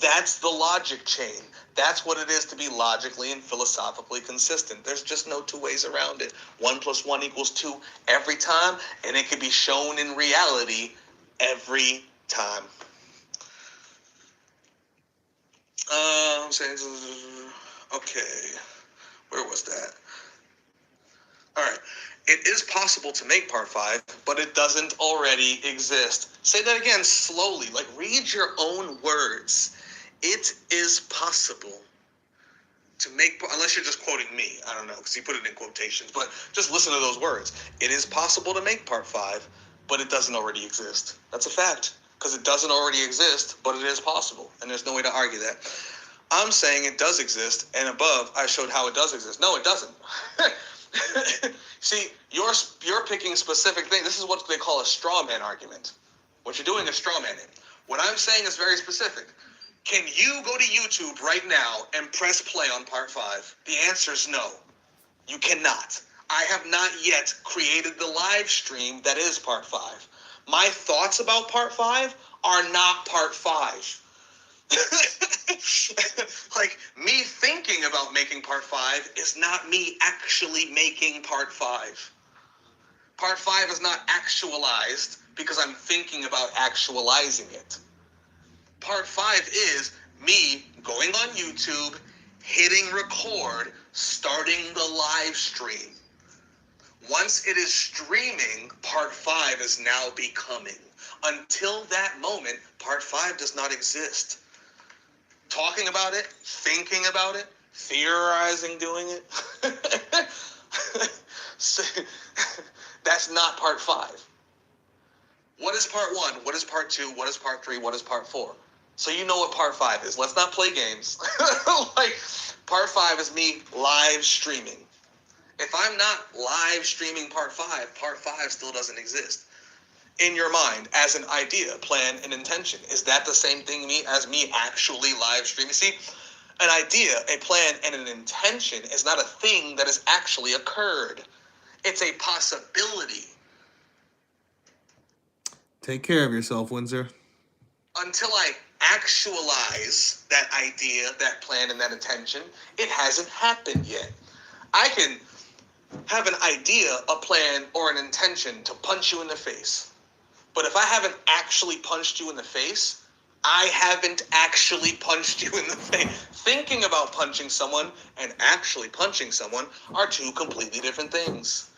That's the logic chain. That's what it is to be logically and philosophically consistent. There's just no two ways around it. 1 + 1 = 2 every time, and it can be shown in reality every time. I'm saying, okay, where was that? All right. It is possible to make part 5, but it doesn't already exist. Say that again slowly, like read your own words. It is possible to make, unless you're just quoting me, I don't know, because you put it in quotations, but just listen to those words. It is possible to make part 5, but it doesn't already exist. That's a fact, because it doesn't already exist, but it is possible, and there's no way to argue that. I'm saying it does exist, and above, I showed how it does exist. No, it doesn't. See, you're picking specific things. This is what they call a straw man argument. What you're doing is straw manning. What I'm saying is very specific. Can you go to YouTube right now and press play on part 5? The answer is no. You cannot. I have not yet created the live stream that is part 5. My thoughts about part 5 are not part 5. Like, me thinking about making part 5 is not me actually making part 5. Part 5 is not actualized because I'm thinking about actualizing it. Part 5 is me going on YouTube, hitting record, starting the live stream. Once it is streaming, part 5 is now becoming. Until that moment, part 5 does not exist. Talking about it, thinking about it, theorizing doing it, that's not part 5. What is part 1? What is part 2? What is part 3? What is part 4? So you know what part 5 is. Let's not play games. Like, part 5 is me live streaming. If I'm not live streaming part 5 still doesn't exist. In your mind, as an idea, plan, and intention. Is that the same thing as me actually live streaming? See, an idea, a plan, and an intention is not a thing that has actually occurred. It's a possibility. Take care of yourself, Windsor. Until I actualize that idea, that plan, and that intention, it hasn't happened yet. I can have an idea, a plan, or an intention to punch you in the face. But if I haven't actually punched you in the face, I haven't actually punched you in the face. Thinking about punching someone and actually punching someone are two completely different things.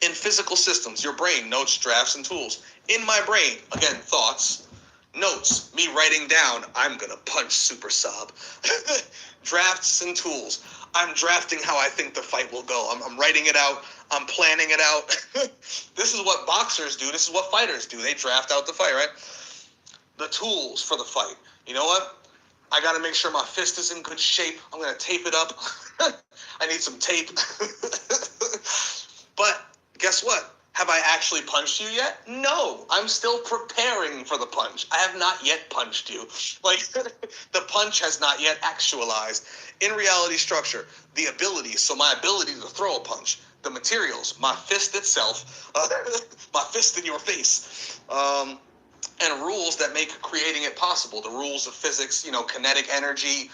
In physical systems, your brain, notes, drafts, and tools. In my brain, again, thoughts, notes, me writing down, I'm gonna punch Super Sob. Drafts and tools. I'm drafting how I think the fight will go. I'm writing it out. I'm planning it out. This is what boxers do. This is what fighters do. They draft out the fight, right? The tools for the fight. You know what? I got to make sure my fist is in good shape. I'm going to tape it up. I need some tape. But guess what? Have I actually punched you yet? No. I'm still preparing for the punch. I have not yet punched you. Like, the punch has not yet actualized. In reality structure, the abilities, so my ability to throw a punch, the materials, my fist itself, my fist in your face, and rules that make creating it possible. The rules of physics, kinetic energy,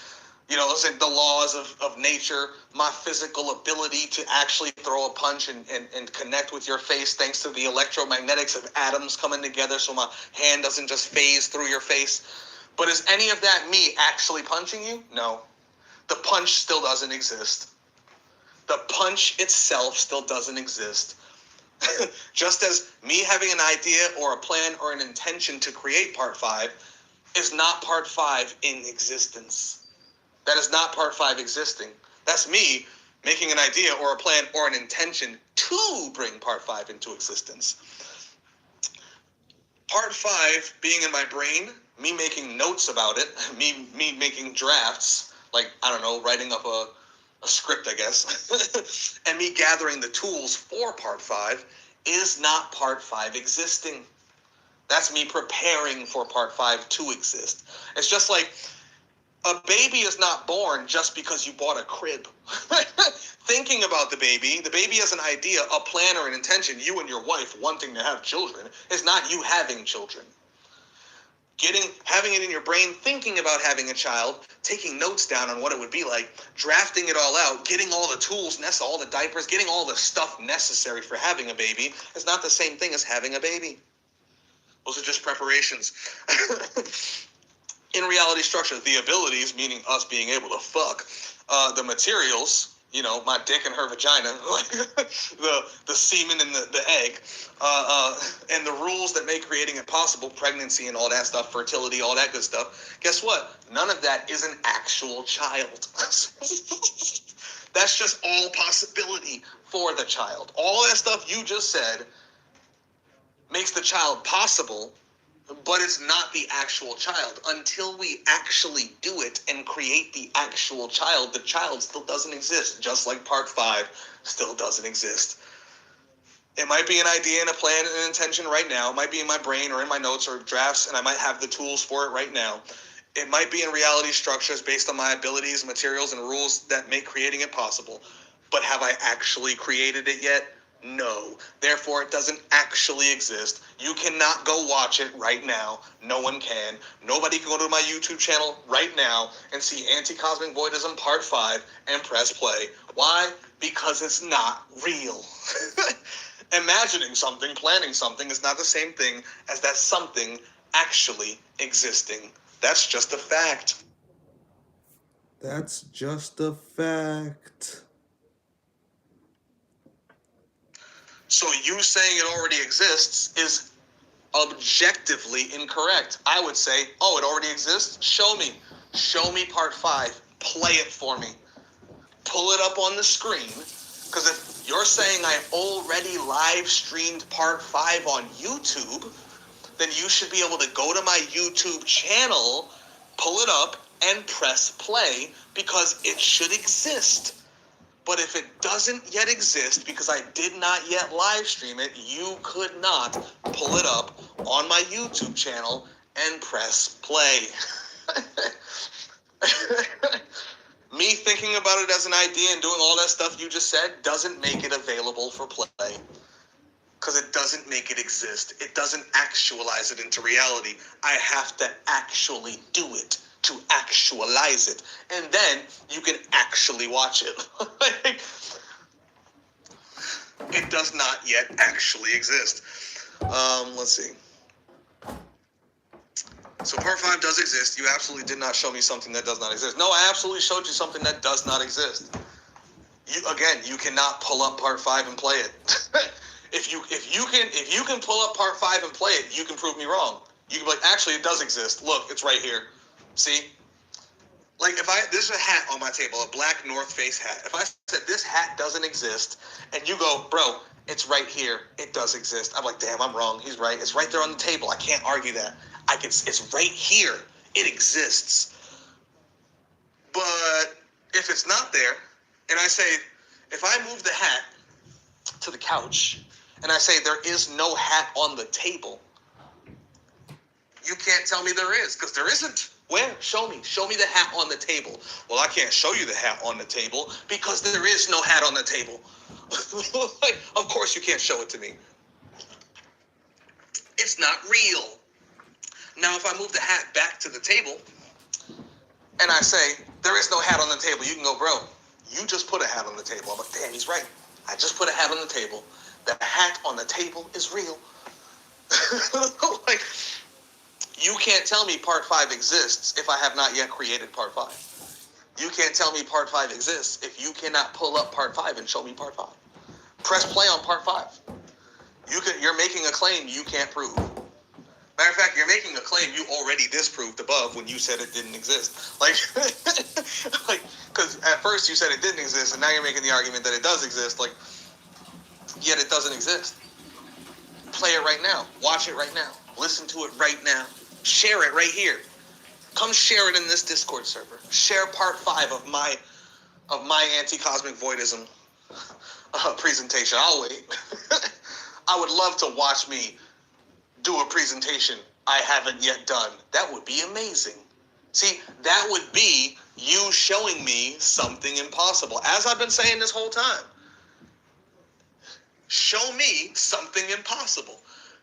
the laws of nature, my physical ability to actually throw a punch and connect with your face thanks to the electromagnetics of atoms coming together so my hand doesn't just phase through your face. But is any of that me actually punching you? No. The punch still doesn't exist. The punch itself still doesn't exist. Just as me having an idea or a plan or an intention to create part 5 is not part 5 in existence. That is not part 5 existing. That's me making an idea or a plan or an intention to bring part 5 into existence. Part 5 being in my brain, me making notes about it, me making drafts, like, I don't know, writing up a script, I guess, and me gathering the tools for part 5 is not part 5 existing. That's me preparing for part 5 to exist. It's just like a baby is not born just because you bought a crib. Thinking about the baby has an idea, a plan, or an intention, you and your wife wanting to have children, is not you having children. Having it in your brain, thinking about having a child, taking notes down on what it would be like, drafting it all out, getting all the tools, all the diapers, getting all the stuff necessary for having a baby is not the same thing as having a baby. Those are just preparations. In reality structure, the abilities, meaning us being able to fuck, the materials, my dick and her vagina, like the semen and the egg, and the rules that make creating it possible, pregnancy and all that stuff, fertility, all that good stuff. Guess what? None of that is an actual child. That's just all possibility for the child. All that stuff you just said makes the child possible, but it's not the actual child. Until we actually do it and create the actual child, the child still doesn't exist, just like part 5 still doesn't exist. It might be an idea and a plan and an intention right now. It might be in my brain or in my notes or drafts, and I might have the tools for it right now. It might be in reality structures based on my abilities, materials, and rules that make creating it possible. But have I actually created it yet? No. Therefore, it doesn't actually exist. You cannot go watch it right now. No one can. Nobody can go to my YouTube channel right now and see Anti-Cosmic Voidism Part 5 and press play. Why? Because it's not real. Imagining something, planning something is not the same thing as that something actually existing. That's just a fact. That's just a fact. So you saying it already exists is objectively incorrect. I would say, it already exists? Show me. Show me part 5. Play it for me. Pull it up on the screen. Because if you're saying I already live streamed part 5 on YouTube, then you should be able to go to my YouTube channel, pull it up, and press play, because it should exist. But if it doesn't yet exist, because I did not yet live stream it, you could not pull it up on my YouTube channel and press play. Me thinking about it as an idea and doing all that stuff you just said doesn't make it available for play. Because it doesn't make it exist. It doesn't actualize it into reality. I have to actually do it to actualize it. And then you can actually watch it. It does not yet actually exist. Let's see. So part 5 does exist. You absolutely did not show me something that does not exist. No, I absolutely showed you something that does not exist. You cannot pull up part 5 and play it. If you can pull up part 5 and play it, you can prove me wrong. You can be like, actually, it does exist. Look, it's right here. See? Like, if there's a hat on my table, a black North Face hat. If I said this hat doesn't exist, and you go, bro, it's right here. It does exist. I'm like, damn, I'm wrong. He's right. It's right there on the table. I can't argue that. It's right here. It exists. But if it's not there, and I say, if I move the hat to the couch, and I say there is no hat on the table, you can't tell me there is, because there isn't. Where? Show me. Show me the hat on the table. Well, I can't show you the hat on the table because there is no hat on the table. Like, of course you can't show it to me. It's not real. Now, if I move the hat back to the table and I say, there is no hat on the table, you can go, bro, you just put a hat on the table. I'm like, damn, he's right. I just put a hat on the table. The hat on the table is real. Like, you can't tell me part 5 exists if I have not yet created part 5. You can't tell me part 5 exists if you cannot pull up part 5 and show me part 5. Press play on part 5. You're making a claim you can't prove. Matter of fact, you're making a claim you already disproved above when you said it didn't exist. Like, because at first you said it didn't exist, and now you're making the argument that it does exist. Like, yet it doesn't exist. Play it right now. Watch it right now. Listen to it right now. Share it right here. Come share it in this Discord server. Share part 5 of my anti-cosmic voidism presentation. I'll wait. I would love to watch me do a presentation I haven't yet done. That would be amazing. See, that would be you showing me something impossible. As I've been saying this whole time. Show me something impossible.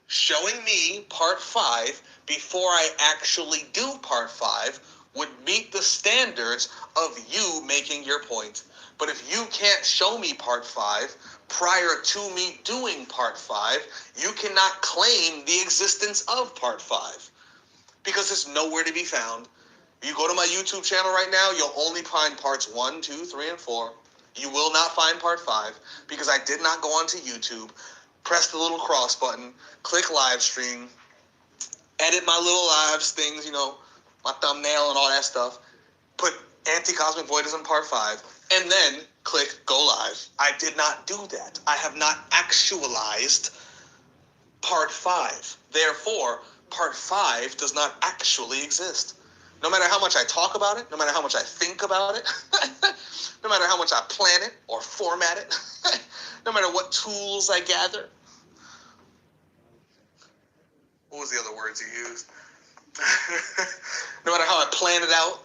Showing me part 5 before I actually do part 5 would meet the standards of you making your point. But if you can't show me part 5 prior to me doing part 5, you cannot claim the existence of part 5 because it's nowhere to be found. You go to my YouTube channel right now, you'll only find parts 1, 2, 3, and 4. You will not find part 5 because I did not go onto YouTube, press the little cross button, click live stream, edit my little lives things, my thumbnail and all that stuff, put Anti-Cosmic Voidism part 5, and then click go live. I did not do that. I have not actualized part 5. Therefore, part 5 does not actually exist. No matter how much I talk about it, no matter how much I think about it, no matter how much I plan it or format it, no matter what tools I gather. What was the other words you used? No matter how I plan it out,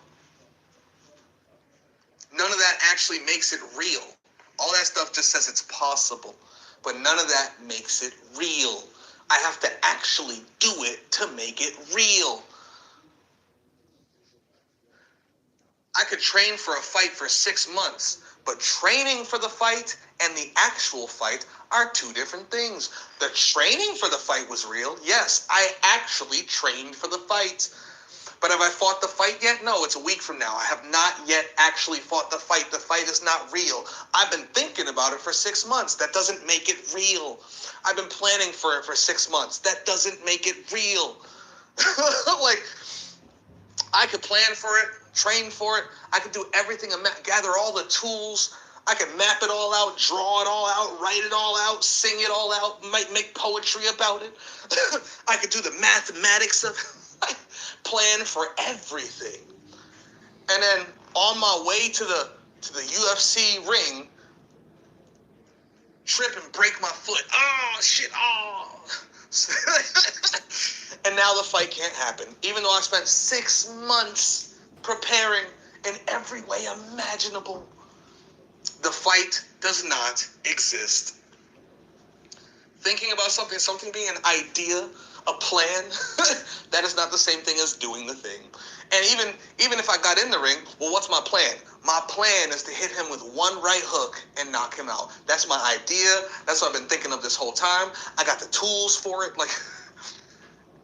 none of that actually makes it real. All that stuff just says it's possible, but none of that makes it real. I have to actually do it to make it real. I could train for a fight for 6 months, but training for the fight and the actual fight are two different things. The training for the fight was real. Yes, I actually trained for the fight. But have I fought the fight yet? No, it's a week from now. I have not yet actually fought the fight. The fight is not real. I've been thinking about it for 6 months. That doesn't make it real. I've been planning for it for 6 months. That doesn't make it real. Like, I could plan for it, train for it. I could do everything, gather all the tools. I could map it all out, draw it all out, write it all out, sing it all out, might make poetry about it. I could do the mathematics of it, plan for everything. And then on my way to the UFC ring, trip and break my foot. Oh, shit, oh. And now the fight can't happen. Even though I spent 6 months preparing in every way imaginable, the fight does not exist. Thinking about something being an idea, a plan, that is not the same thing as doing the thing. And even if I got in the ring, well, what's my plan? My plan is to hit him with one right hook and knock him out. That's my idea. That's what I've been thinking of this whole time. I got the tools for it. Like,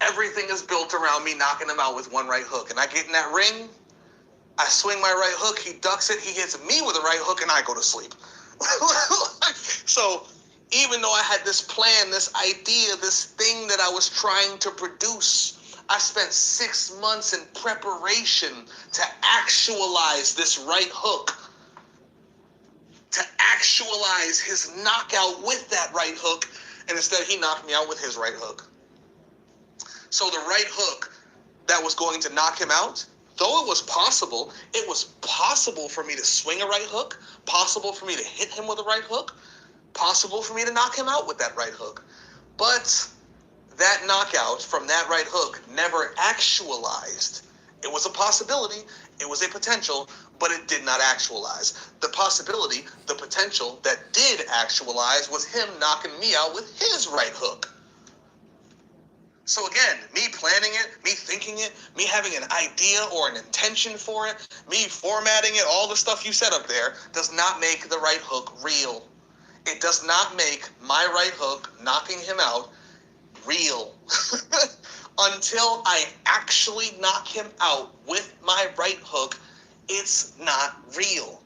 everything is built around me knocking him out with one right hook. And I get in that ring, I swing my right hook, he ducks it, he hits me with a right hook, and I go to sleep. So Even though I had this plan, this idea, this thing that I was trying to produce, I spent 6 months in preparation to actualize this right hook, to actualize his knockout with that right hook, and instead he knocked me out with his right hook. So the right hook that was going to knock him out, though it was possible for me to swing a right hook, possible for me to hit him with a right hook, possible for me to knock him out with that right hook. But that knockout from that right hook never actualized. It was a possibility, it was a potential, but it did not actualize. The possibility, the potential that did actualize was him knocking me out with his right hook. So again, me planning it, me thinking it, me having an idea or an intention for it, me formatting it, all the stuff you said up there, does not make the right hook real. It does not make my right hook knocking him out real. Until I actually knock him out with my right hook, it's not real.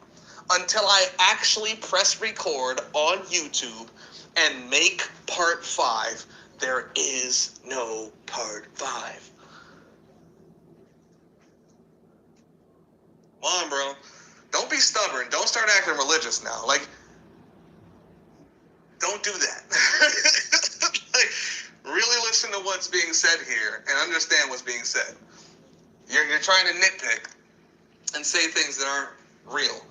Until I actually press record on YouTube and make part 5, there is no part 5. Come on, bro. Don't be stubborn. Don't start acting religious now. Like, don't do that. Like, really listen to what's being said here and understand what's being said. You're trying to nitpick and say things that aren't real.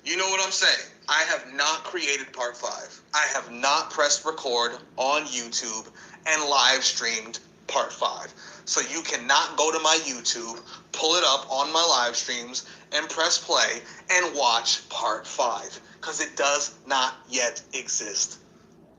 You know what I'm saying? I have not created part 5. I have not pressed record on YouTube and live streamed part 5. So you cannot go to my YouTube, pull it up on my live streams, and press play and watch part 5. Because it does not yet exist.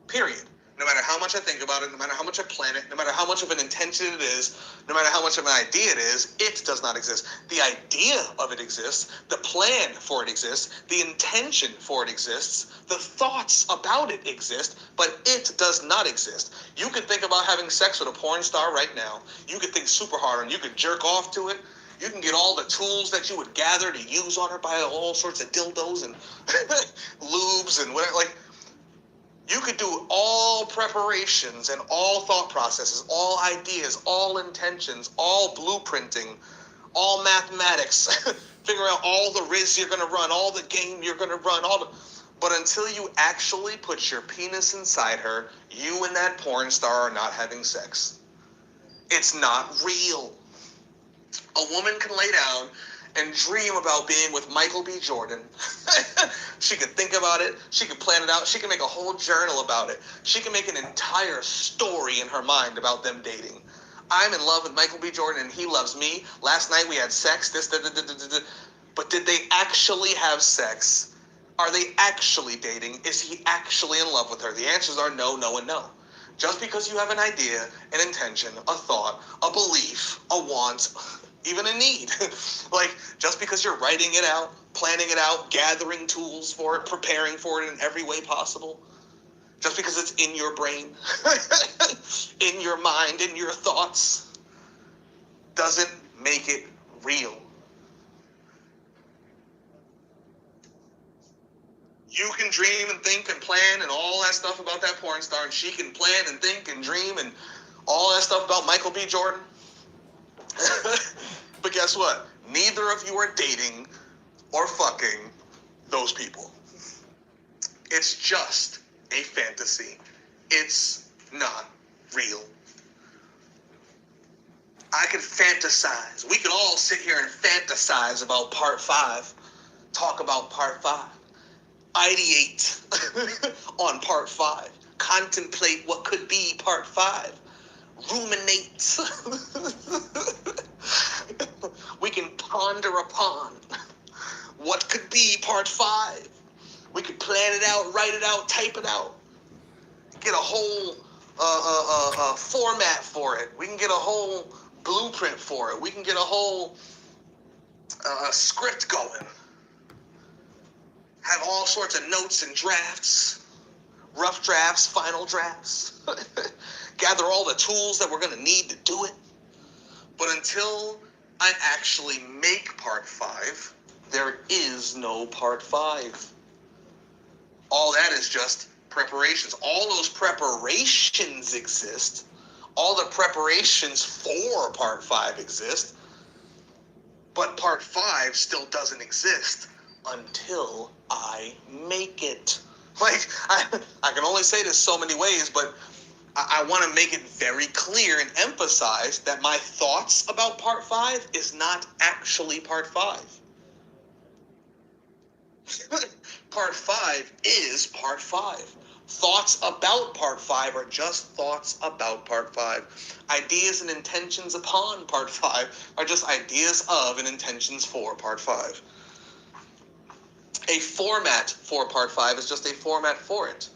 Period. No matter how much I think about it, no matter how much I plan it, no matter how much of an intention it is, no matter how much of an idea it is, it does not exist. The idea of it exists, the plan for it exists, the intention for it exists, the thoughts about it exist, but it does not exist. You could think about having sex with a porn star right now. You could think super hard and you could jerk off to it. You can get all the tools that you would gather to use on her, buy all sorts of dildos and lubes and whatever, like, you could do all preparations and all thought processes, all ideas, all intentions, all blueprinting, all mathematics, figure out all the riz you're going to run, all the game you're going to run, but until you actually put your penis inside her, you and that porn star are not having sex. It's not real. A woman can lay down and dream about being with Michael B. Jordan. She could think about it. She could plan it out. She can make a whole journal about it. She can make an entire story in her mind about them dating. I'm in love with Michael B. Jordan and he loves me. Last night we had sex. But did they actually have sex? Are they actually dating? Is he actually in love with her? The answers are no, no, and no. Just because you have an idea, an intention, a thought, a belief, a want, even a need. Like, just because you're writing it out, planning it out, gathering tools for it, preparing for it in every way possible, just because it's in your brain, in your mind, in your thoughts, doesn't make it real. You can dream and think and plan and all that stuff about that porn star, and she can plan and think and dream and all that stuff about Michael B. Jordan. But guess what? Neither of you are dating or fucking those people. It's just a fantasy. It's not real. I could fantasize. We could all sit here and fantasize about part 5. Talk about part 5. Ideate on part 5. Contemplate what could be part 5. Ruminate. We can ponder upon what could be part 5. We could plan it out, write it out, type it out. Get a whole format for it. We can get a whole blueprint for it. We can get a whole script going. Have all sorts of notes and drafts, rough drafts, final drafts. Gather all the tools that we're going to need to do it. But until I actually make part 5, there is no part 5. All that is just Preparations. All those preparations exist. All the preparations for part 5 exist. But part 5 still doesn't exist until I make it. Like, I can only say this so many ways, but I want to make it very clear and emphasize that my thoughts about part 5 is not actually part 5. Part 5 is part 5. Thoughts about part 5 are just thoughts about part 5. Ideas and intentions upon part 5 are just ideas of and intentions for part 5. A format for part 5 is just a format for it.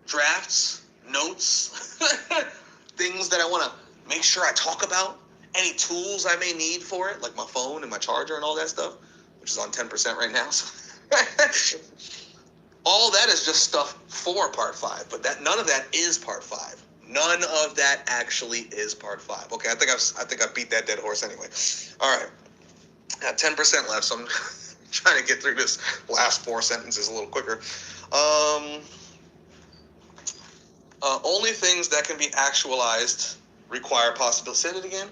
Drafts, notes, things that I want to make sure I talk about, any tools I may need for it, like my phone and my charger and all that stuff, which is on 10% right now. So all that is just stuff for part 5, but none of that is part 5. None of that actually is part 5. Okay, I think I beat that dead horse anyway. All right, got 10% left, so I'm trying to get through this last 4 sentences a little quicker. Only things that can be actualized require possibility. Say it again.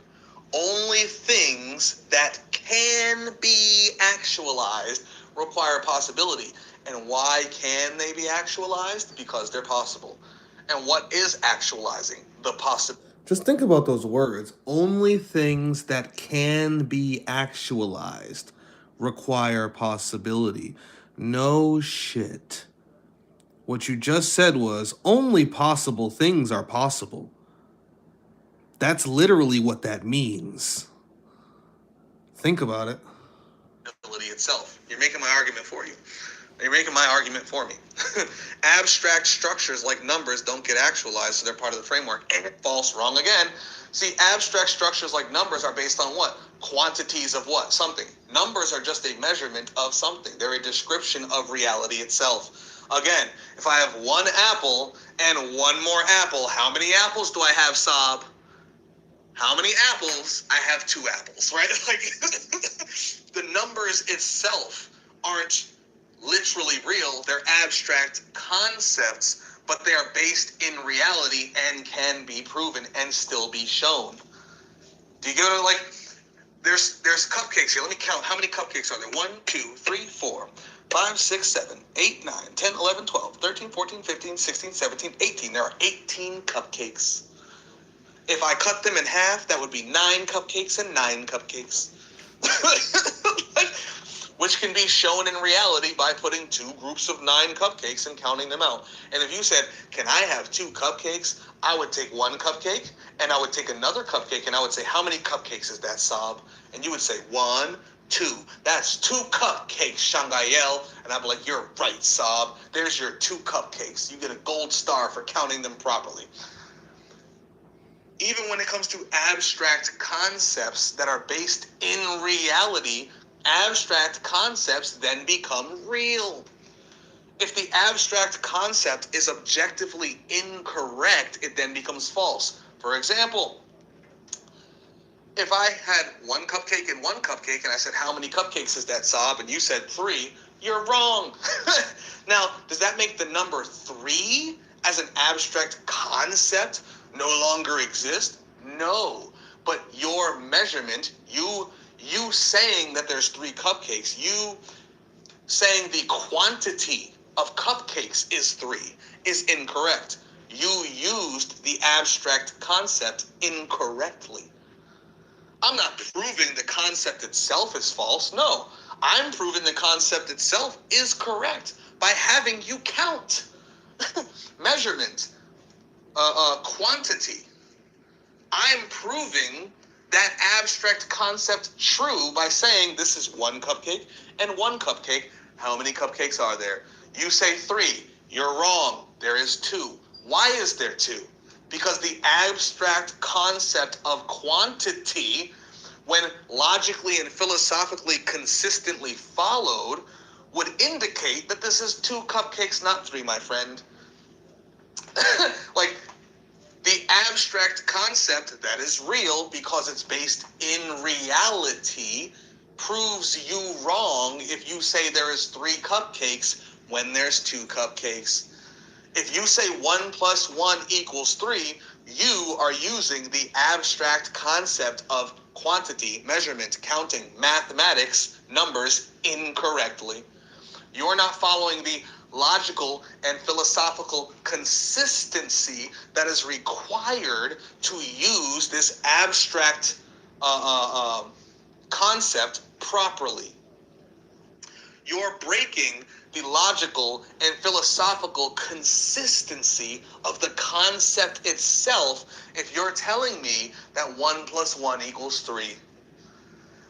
Only things that can be actualized require possibility. And why can they be actualized? Because they're possible. And what is actualizing? The possibility. Just think about those words. Only things that can be actualized require possibility. No shit. What you just said was only possible things are possible. That's literally what that means. Think about it. Itself. You're making my argument for you. You're making my argument for me. Abstract structures like numbers don't get actualized, so they're part of the framework. False, wrong again. See, abstract structures like numbers are based on what? Quantities of what? Something. Numbers are just a measurement of something. They're a description of reality itself. Again, if I have one apple and one more apple, how many apples do I have, Saab? How many apples? I have 2 apples, right? Like, the numbers itself aren't literally real. They're abstract concepts, but they are based in reality and can be proven and still be shown. Do you get it? Like, there's cupcakes here. Let me count. How many cupcakes are there? 1, 2, 3, 4, 5, 6, 7, 8, 9, 10, 11, 12, 13, 14, 15, 16, 17, 18. There are 18 cupcakes. If I cut them in half, that would be 9 cupcakes and 9 cupcakes. Which can be shown in reality by putting 2 groups of 9 cupcakes and counting them out. And if you said, can I have 2 cupcakes? I would take 1 cupcake, and I would take another cupcake, and I would say, how many cupcakes is that, Saab? And you would say, 1, 2. That's 2 cupcakes, Shanghaiel. And I'd be like, you're right, Saab. There's your 2 cupcakes. You get a gold star for counting them properly. Even when it comes to abstract concepts that are based in reality, abstract concepts then become real. If the abstract concept is objectively incorrect, it then becomes false. For example, if I had 1 cupcake and 1 cupcake, and I said, how many cupcakes is that, Saab? And you said 3, you're wrong. Now, does that make the number 3 as an abstract concept no longer exist? No. But your measurement, you saying that there's 3 cupcakes, you saying the quantity of cupcakes is 3 is incorrect. You used the abstract concept incorrectly. I'm not proving the concept itself is false. No, I'm proving the concept itself is correct by having you count. Measurement, quantity. I'm proving that abstract concept true by saying this is 1 cupcake and 1 cupcake. How many cupcakes are there? You say 3. You're wrong. There is 2. Why is there 2? Because the abstract concept of quantity, when logically and philosophically consistently followed, would indicate that this is 2 cupcakes, not 3, my friend. Like, the abstract concept that is real because it's based in reality proves you wrong if you say there is 3 cupcakes when there's 2 cupcakes. If you say 1 plus 1 equals 3, you are using the abstract concept of quantity, measurement, counting, mathematics, numbers incorrectly. You're not following the logical and philosophical consistency that is required to use this abstract concept properly. You're breaking the logical and philosophical consistency of the concept itself if you're telling me that 1 plus 1 equals 3.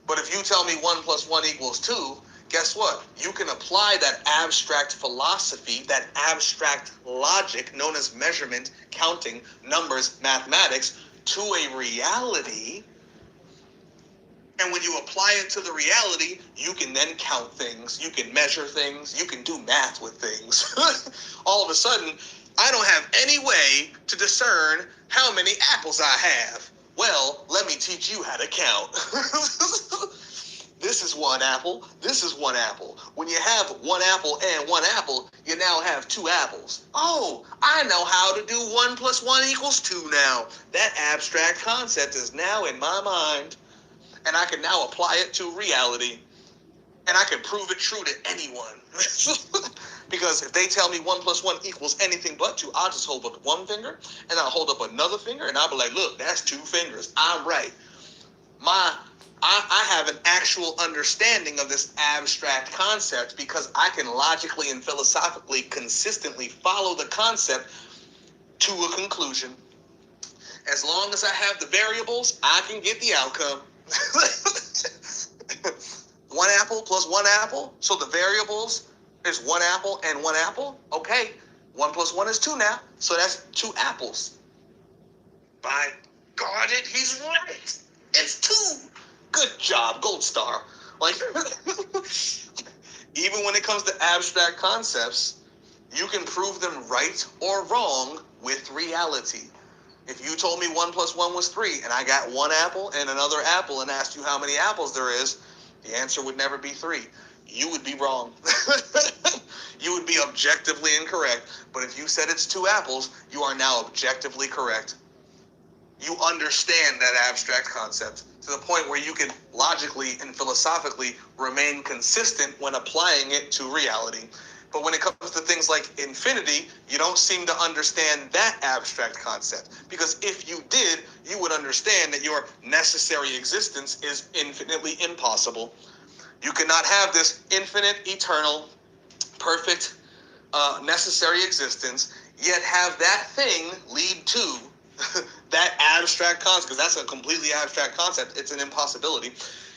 But if you tell me 1 plus 1 equals 2, guess what? You can apply that abstract philosophy, that abstract logic known as measurement, counting, numbers, mathematics, to a reality. And when you apply it to the reality, you can then count things, you can measure things, you can do math with things. All of a sudden, I don't have any way to discern how many apples I have. Well, let me teach you how to count. This is 1 apple, this is 1 apple. When you have 1 apple and 1 apple, you now have 2 apples. Oh, I know how to do 1 plus 1 equals 2 now. That abstract concept is now in my mind. And I can now apply it to reality. And I can prove it true to anyone. Because if they tell me 1 plus 1 equals anything but 2, I'll just hold up 1 finger, and I'll hold up another finger, and I'll be like, look, that's 2 fingers. I'm right. I have an actual understanding of this abstract concept because I can logically and philosophically consistently follow the concept to a conclusion. As long as I have the variables, I can get the outcome. 1 apple plus 1 apple. So the variables is 1 apple and 1 apple. Okay, 1 plus 1 is 2 now. So that's 2 apples. By God, he's right. It's 2. Good job, gold star. Like, even when it comes to abstract concepts, you can prove them right or wrong with reality. If you told me 1 plus 1 was 3, and I got 1 apple and another apple and asked you how many apples there is, the answer would never be 3. You would be wrong. You would be objectively incorrect. But if you said it's 2 apples, you are now objectively correct. You understand that abstract concept to the point where you can logically and philosophically remain consistent when applying it to reality. But when it comes to things like infinity, you don't seem to understand that abstract concept. Because if you did, you would understand that your necessary existence is infinitely impossible. You cannot have this infinite, eternal, perfect, necessary existence, yet have that thing lead to that abstract concept, because that's a completely abstract concept. It's an impossibility.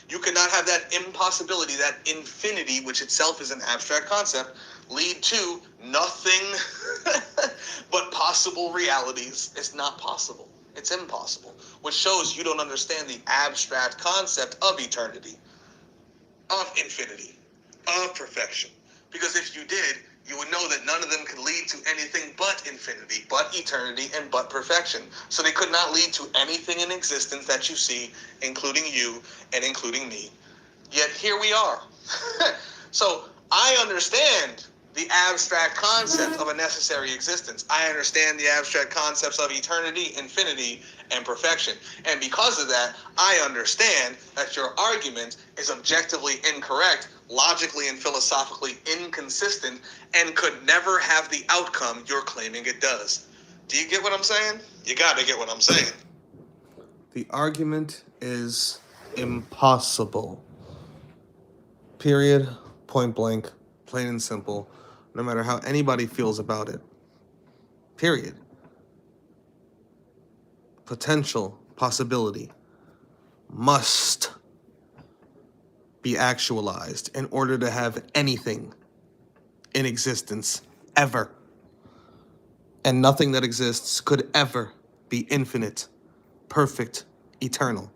You cannot have that impossibility, that infinity, which itself is an abstract concept, lead to nothing but possible realities. It's not possible. It's impossible, which shows you don't understand the abstract concept of eternity, of infinity, of perfection. Because if you did, you would know that none of them could lead to anything but infinity, but eternity, and but perfection. So they could not lead to anything in existence that you see, including you and including me. Yet here we are. So I understand the abstract concept of a necessary existence. I understand the abstract concepts of eternity, infinity, and perfection. And because of that, I understand that your argument is objectively incorrect, logically and philosophically inconsistent, and could never have the outcome you're claiming it does. Do you get what I'm saying? You gotta get what I'm saying. The argument is impossible. Period. Point blank. Plain and simple. No matter how anybody feels about it. Period. Potential, possibility, must be actualized in order to have anything in existence ever. And nothing that exists could ever be infinite, perfect, eternal.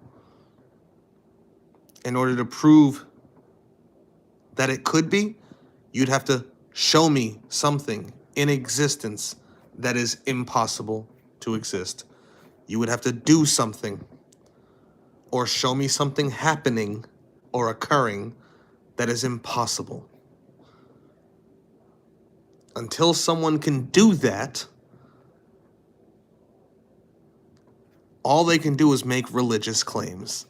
In order to prove that it could be, you'd have to show me something in existence that is impossible to exist. You would have to do something or show me something happening or occurring that is impossible. Until someone can do that, all they can do is make religious claims.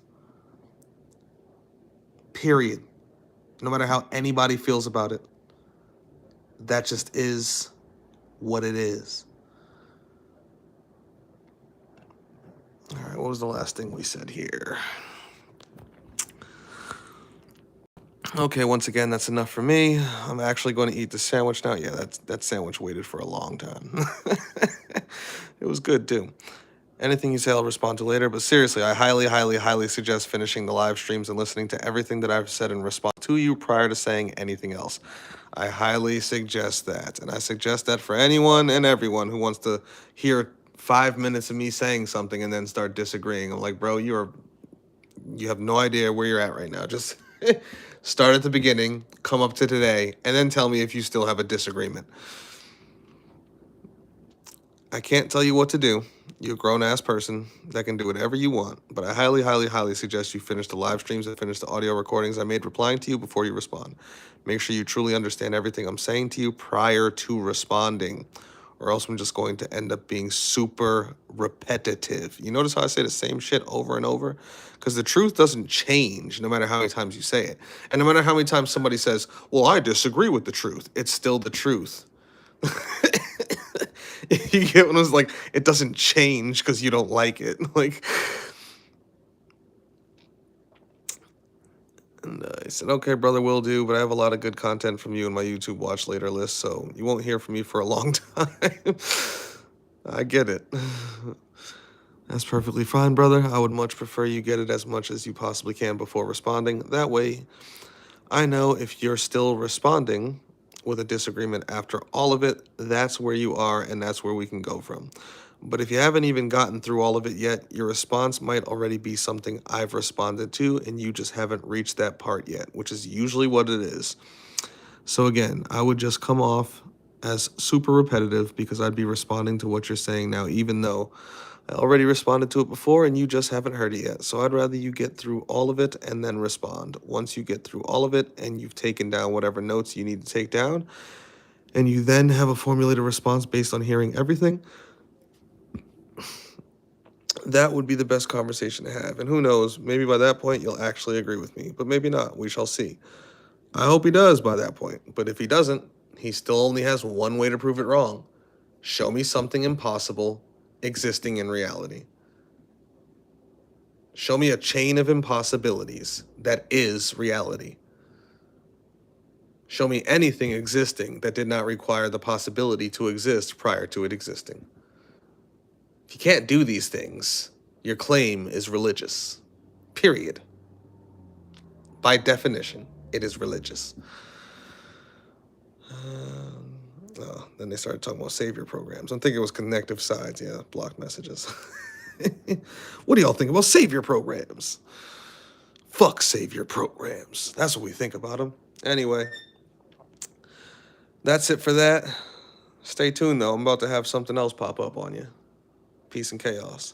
Period. No matter how anybody feels about it. That just is what it is. All right, what was the last thing we said here? Okay, once again, that's enough for me. I'm actually going to eat the sandwich now. Yeah, that sandwich waited for a long time. It was good, too. Anything you say, I'll respond to later. But seriously, I highly, highly, highly suggest finishing the live streams and listening to everything that I've said in response to you prior to saying anything else. I highly suggest that. And I suggest that for anyone and everyone who wants to hear 5 minutes of me saying something and then start disagreeing. I'm like, bro, you have no idea where you're at right now. Just start at the beginning, come up to today, and then tell me if you still have a disagreement. I can't tell you what to do. You're a grown-ass person that can do whatever you want, but I highly, highly, highly suggest you finish the live streams and finish the audio recordings I made replying to you before you respond. Make sure you truly understand everything I'm saying to you prior to responding, or else I'm just going to end up being super repetitive. You notice how I say the same shit over and over? Because the truth doesn't change no matter how many times you say it. And no matter how many times somebody says, well, I disagree with the truth, it's still the truth. You get when it was like, it doesn't change because you don't like it. Like, and I said, okay, brother, will do, but I have a lot of good content from you in my YouTube watch later list, so you won't hear from me for a long time. I get it. That's perfectly fine, brother. I would much prefer you get it as much as you possibly can before responding. That way, I know if you're still responding with a disagreement after all of it, that's where you are and that's where we can go from. But if you haven't even gotten through all of it yet, your response might already be something I've responded to and you just haven't reached that part yet, which is usually what it is. So again, I would just come off as super repetitive because I'd be responding to what you're saying now, even though I already responded to it before and you just haven't heard it yet. So I'd rather you get through all of it and then respond. Once you get through all of it and you've taken down whatever notes you need to take down, and you then have a formulated response based on hearing everything, that would be the best conversation to have. And who knows, maybe by that point you'll actually agree with me, but maybe not. We shall see. I hope he does by that point. But if he doesn't, he still only has one way to prove it wrong. Show me something impossible existing in reality. Show me a chain of impossibilities that is reality. Show me anything existing that did not require the possibility to exist prior to it existing. If you can't do these things, your claim is religious. Period. By definition, it is religious. Then they started talking about savior programs. I'm thinking it was connective sides. Yeah, blocked messages. What do y'all think about savior programs? Fuck savior programs. That's what we think about them. Anyway, that's it for that. Stay tuned, though. I'm about to have something else pop up on you. Peace and chaos.